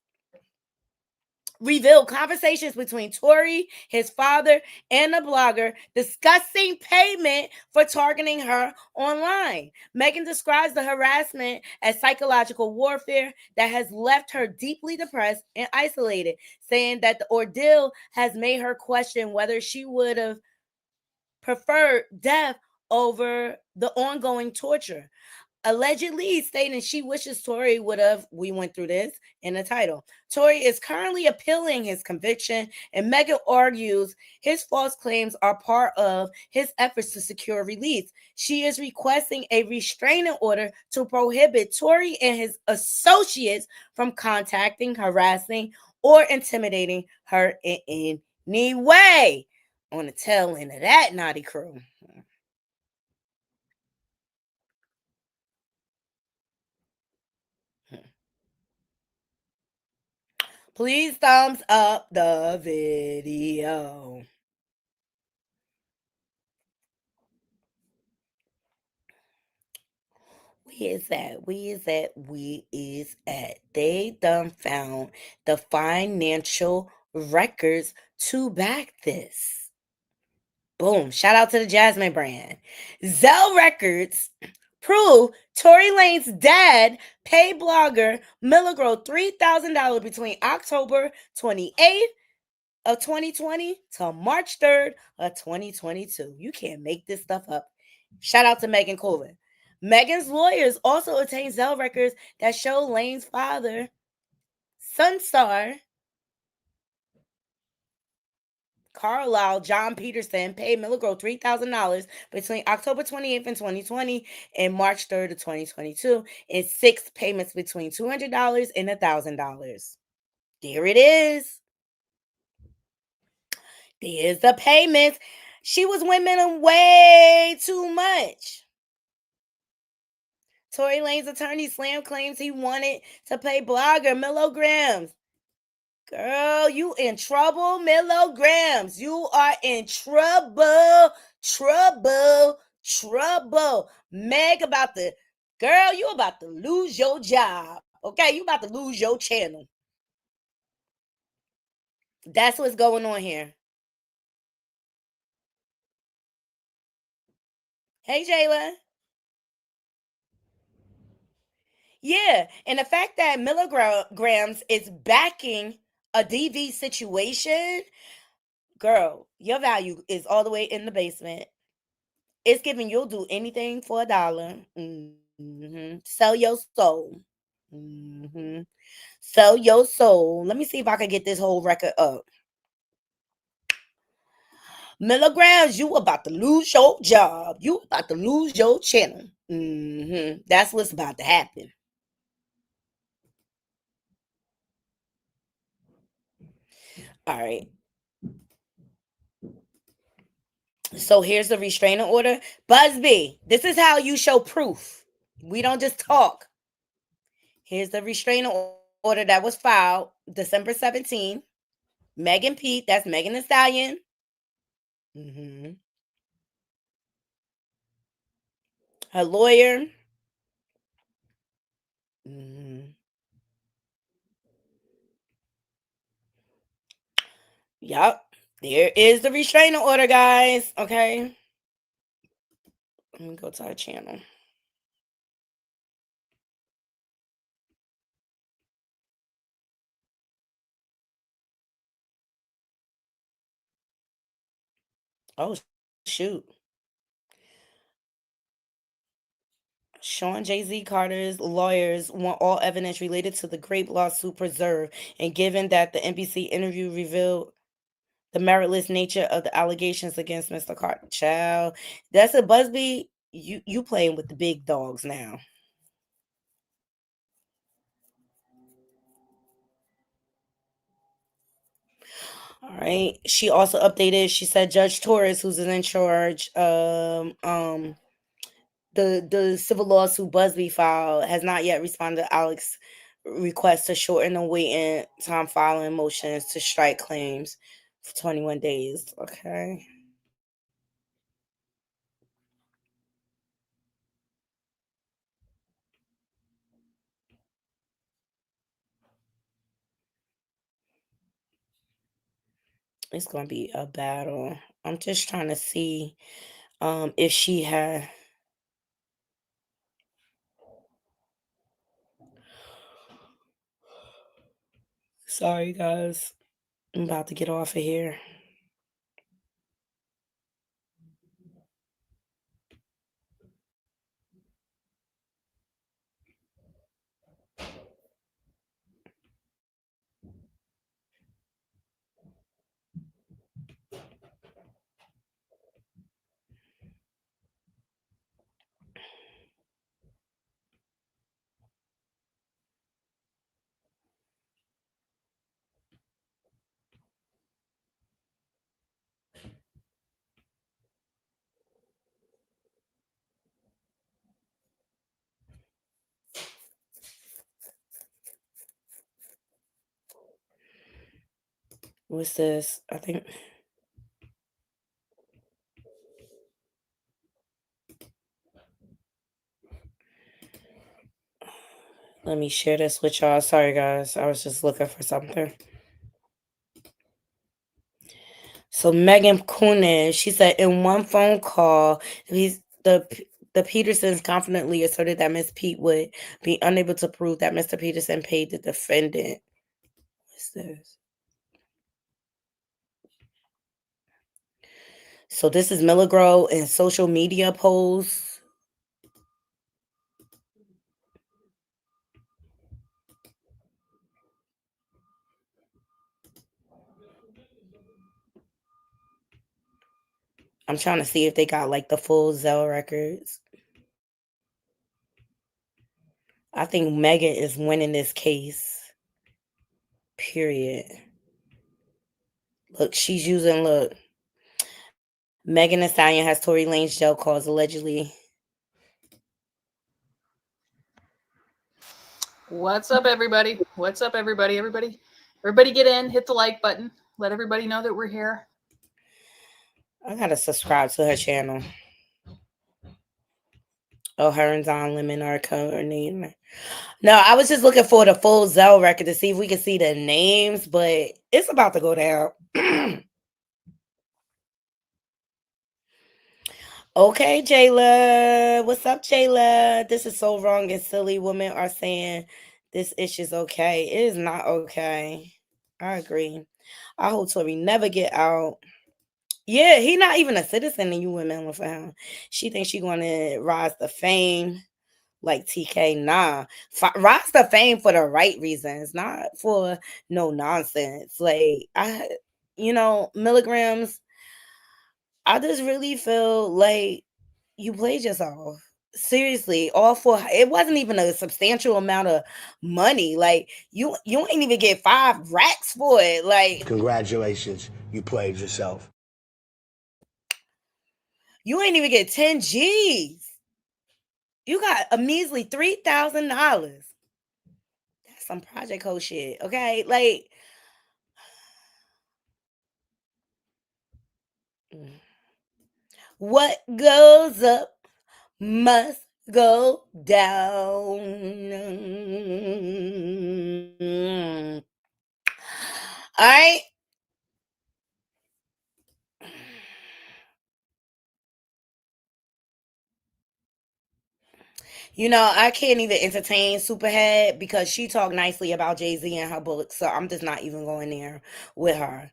revealed conversations between Tory, his father, and the blogger discussing payment for targeting her online. Megan describes the harassment as psychological warfare that has left her deeply depressed and isolated, saying that the ordeal has made her question whether she would have preferred death over the ongoing torture. Allegedly stating she wishes Tory would have, we went through this in the title. Tory is currently appealing his conviction, and Megan argues his false claims are part of his efforts to secure release. She is requesting a restraining order to prohibit Tory and his associates from contacting, harassing, or intimidating her in any way. On the tail end of that naughty crew. Please thumbs up the video. Where is that? Where is that? Where is at? They done found the financial records to back this. Boom. Shout out to the Jasmine brand. Zelle Records prove Tory Lanez's dad paid blogger Milagro $3,000 between October 28th of 2020 to March 3rd of 2022. You can't make this stuff up. Shout out to Megan Colvin. Megan's lawyers also obtained Zelle records that show Lane's father, Sunstar, Carlisle John Peterson, paid Milagro $3,000 between October 28th and 2020 and March 3rd of 2022 in 6 payments between $200 and $1,000. There it is. There's the payments. She was winning them way too much. Tory Lanez's attorney Slam claims he wanted to pay blogger milligrams. Girl, you in trouble, milligrams. You are in trouble. Meg about to, girl, you about to lose your job. Okay, you about to lose your channel. That's what's going on here. Hey, Jayla. Yeah, and the fact that milligrams is backing a DV situation, girl, your value is all the way in the basement. It's giving you'll do anything for $1. Sell your soul. Sell your soul. Let me see if I can get this whole record up. Milligrams, you about to lose your job. You about to lose your channel. That's what's about to happen. All right. So here's the restraining order. Busby, this is how you show proof. We don't just talk. Here's the restraining order that was filed December 17th. Megan Pete, that's Megan Thee Stallion. Her lawyer. Yup. There is the restraining order, guys. Okay. Let me go to our channel. Oh, shoot. Sean Jay-Z Carter's lawyers want all evidence related to the grape lawsuit preserved, and given that the NBC interview revealed The meritless nature of the allegations against Mr. Carter. Child, that's a Busby. You playing with the big dogs now. All right. She also updated. She said Judge Torres, who's in charge, the civil lawsuit Busby filed, has not yet responded to Alex's request to shorten the waiting time filing motions to strike claims for 21 days. Okay. It's gonna be a battle. I'm just trying to see if she had. Sorry guys. I'm about to get off of here. What's this? I think. Let me share this with y'all. Sorry, guys. I was just looking for something. So Megan Kunin, she said in one phone call, the Petersons confidently asserted that Miss Pete would be unable to prove that Mr. Peterson paid the defendant. What's this? So this is Milligro in social media posts. I'm trying to see if they got like the full Zell records. I think Megan is winning this case. Period. Look, she's using, look. Megan Thee Stallion has Tory Lanez jail calls allegedly. What's up, everybody? What's up, everybody? Everybody get in, hit the like button. Let everybody know that we're here. I gotta subscribe to her channel. Oh, her and Don Lemon are coordinating. No, I was just looking for the full Zell record to see if we could see the names, but it's about to go down. Okay, Jayla. What's up, Jayla? This is so wrong and silly. Women are saying this issue's okay. It is not okay. I agree. I hope Tory never get out. Yeah, he not even a citizen and you women for him. She thinks she gonna rise to fame like TK. Nah. Rise to fame for the right reasons, not for no nonsense. Like milligrams, I just really feel like you played yourself. Seriously, all for it wasn't even a substantial amount of money. Like you ain't even get 5 racks for it. Like Congratulations, you played yourself. you ain't even get 10 G's. You got a measly $3,000. That's some Project Ho shit. Okay, like what goes up must go down. All right. I can't even entertain Superhead because she talked nicely about Jay-Z in her book, so I'm just not even going there with her.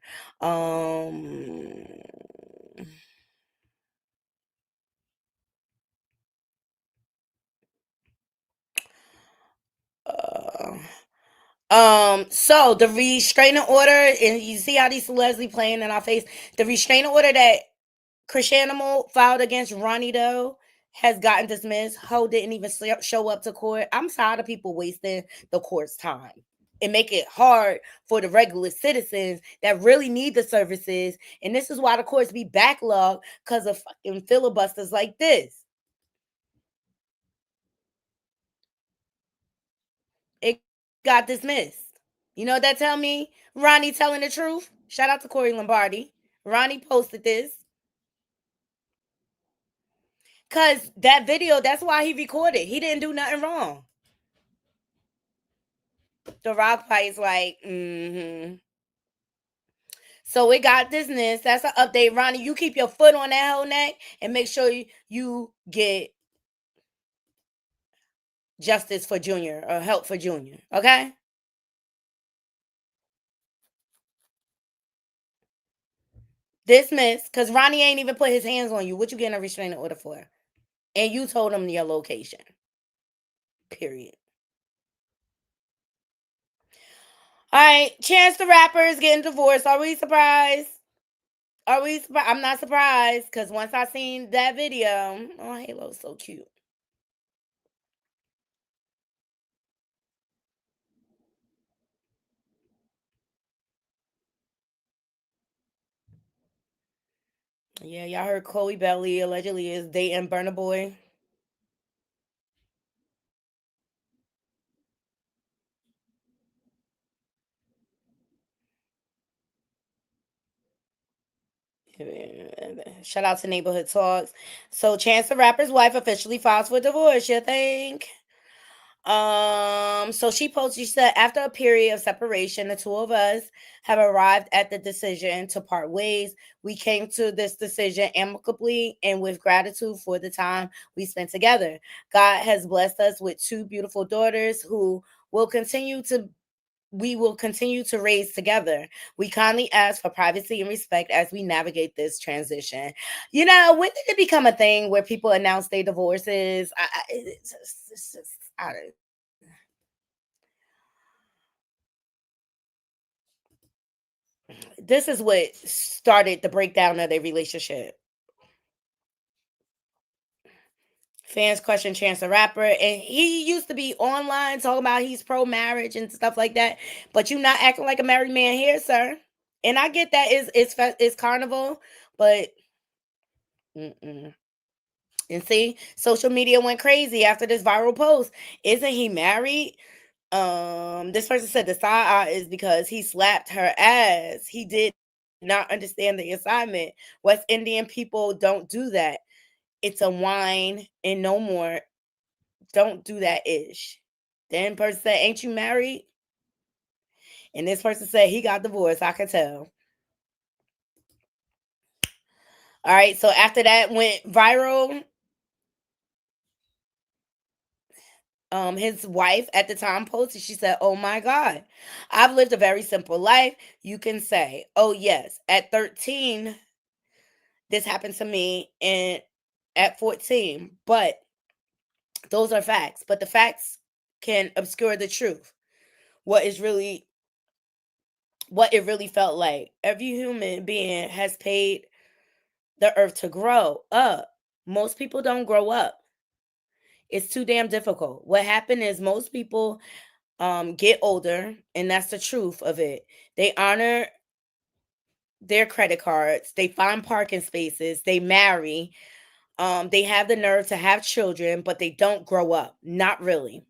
So the restraining order, and you see how these celebs be playing in our face. The restraining order that Cristiano filed against Ronnie Doe has gotten dismissed. Ho didn't even show up to court. I'm tired of people wasting the court's time and make it hard for the regular citizens that really need the services. And this is why the courts be backlogged, because of fucking filibusters like this. It got dismissed. You know what that tell me? Ronnie telling the truth. Shout out to Corey Lombardi. Ronnie posted this. Because that video, that's why he recorded. He didn't do nothing wrong. The Rock Fight's like, So it got dismissed. That's an update. Ronnie, you keep your foot on that whole neck and make sure you get justice for Junior or help for Junior. Okay? Dismissed. Because Ronnie ain't even put his hands on you. What you getting a restraining order for? And you told him your location. Period. All right. Chance the Rapper is getting divorced. Are we surprised? Are we surprised? I'm not surprised. Because once I seen that video, oh, Halo's so cute. Yeah, y'all heard Chloe Belly allegedly is dating Burna Boy. Shout out to Neighborhood Talks. So Chance the Rapper's wife officially files for divorce, you think? So she posted, she said, after a period of separation, the two of us have arrived at the decision to part ways. We came to this decision amicably and with gratitude for the time we spent together. God has blessed us with two beautiful daughters who will continue to raise together. We kindly ask for privacy and respect as we navigate this transition. You know, when did it become a thing where people announce their divorces? This is what started the breakdown of their relationship. Fans question Chance the Rapper, and he used to be online talking about he's pro-marriage and stuff like that, but you not acting like a married man here, sir. And I get that it's carnival, but and see, social media went crazy after this viral post. Isn't he married? This person said the side eye is because he slapped her ass. He did not understand the assignment. West Indian people don't do that. It's a wine and no more. Don't do that ish. Then person said, ain't you married? And this person said he got divorced. I can tell. All right. So after that went viral, his wife at the time posted, she said, oh my God, I've lived a very simple life. You can say, oh yes, at 13, this happened to me, and at 14, but those are facts. But the facts can obscure the truth. What it really felt like. Every human being has paid the earth to grow up. Most people don't grow up. It's too damn difficult. What happened is most people get older, and that's the truth of it. They honor their credit cards, they find parking spaces, they marry, they have the nerve to have children, but they don't grow up. Not really.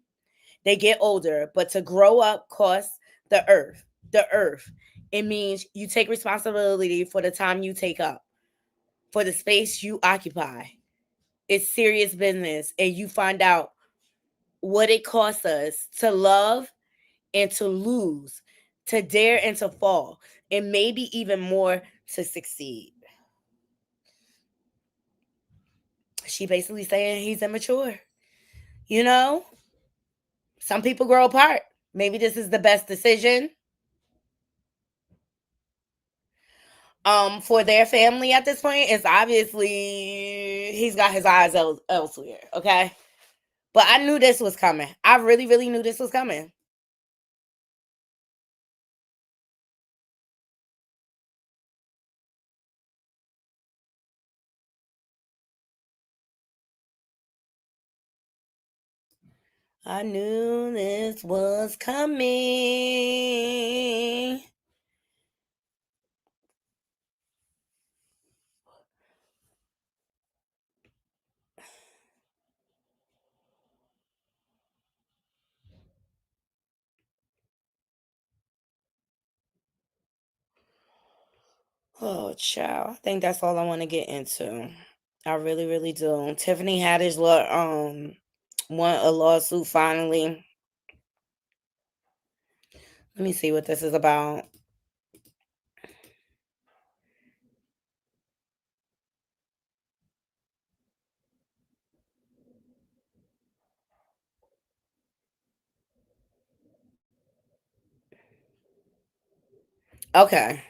They get older, but to grow up costs the earth. The earth. It means you take responsibility for the time you take up, for the space you occupy. It's serious business, and you find out what it costs us to love and to lose, to dare and to fall, and maybe even more to succeed. She basically saying he's immature. You know, some people grow apart. Maybe this is the best decision for their family at this point. Is obviously he's got his eyes elsewhere. Okay, but I knew this was coming. I really, really knew this was coming. I knew this was coming. Oh, child. I think that's all I want to get into. I really, really do. Tiffany Haddish won a lawsuit finally. Let me see what this is about. Okay.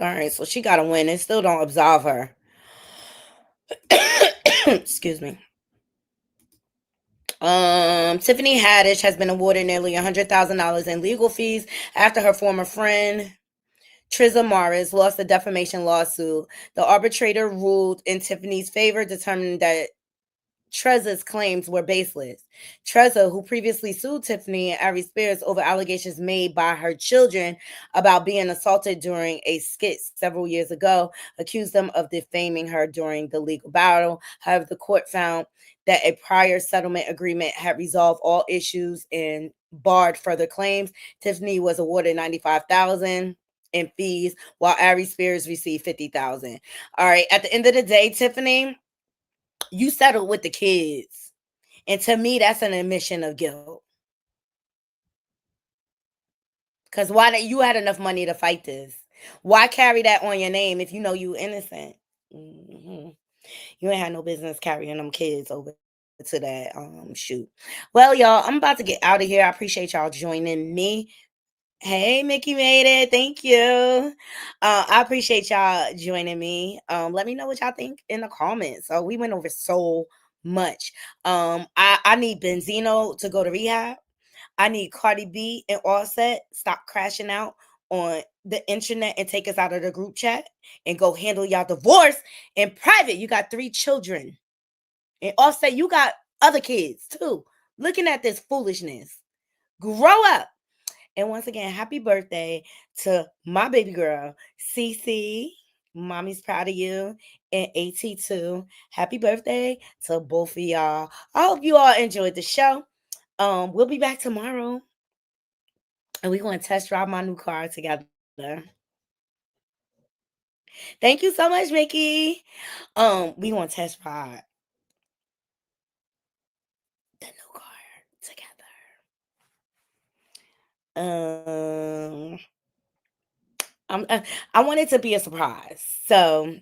All right, so she got to win. It still don't absolve her. Excuse me. Tiffany Haddish has been awarded nearly $100,000 in legal fees after her former friend Trizza Morris lost a defamation lawsuit. The arbitrator ruled in Tiffany's favor, determining that Trezza's claims were baseless. Trezza, who previously sued Tiffany and Ari Spears over allegations made by her children about being assaulted during a skit several years ago, accused them of defaming her during the legal battle. However, the court found that a prior settlement agreement had resolved all issues and barred further claims. Tiffany was awarded $95,000 in fees, while Ari Spears received $50,000. All right. At the end of the day, Tiffany, you settled with the kids. And to me, that's an admission of guilt. Because you had enough money to fight this? Why carry that on your name if you know you innocent? Mm-hmm. You ain't had no business carrying them kids over to that shoot. Well, y'all, I'm about to get out of here. I appreciate y'all joining me. Hey, Mickey made it. Thank you. I appreciate y'all joining me. Let me know what y'all think in the comments. So we went over so much. I need Benzino to go to rehab. I need Cardi B and Offset stop crashing out on the internet and take us out of the group chat and go handle y'all divorce in private. You got 3 children. And Offset, you got other kids too. Looking at this foolishness. Grow up. And once again, happy birthday to my baby girl, Cece. Mommy's proud of you. And AT2. Happy birthday to both of y'all. I hope you all enjoyed the show. We'll be back tomorrow. And we're going to test drive my new car together. Thank you so much, Mickey. We going to test drive the new car together. I want it to be a surprise. So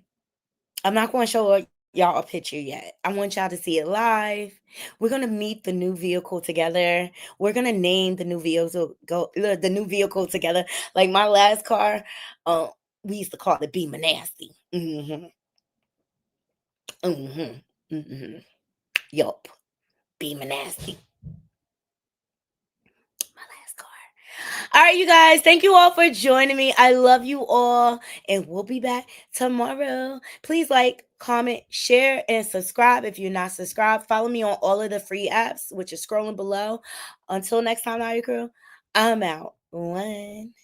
I'm not going to show y'all a picture yet. I want y'all to see it live. We're going to meet the new vehicle together. We're going to name the new vehicle together. Like my last car, we used to call it Beamer Nasty. Yup. Beamer Nasty. All right, you guys. Thank you all for joining me. I love you all. And we'll be back tomorrow. Please like, comment, share, and subscribe if you're not subscribed. Follow me on all of the free apps, which is scrolling below. Until next time, Naughty Crew, I'm out. 1.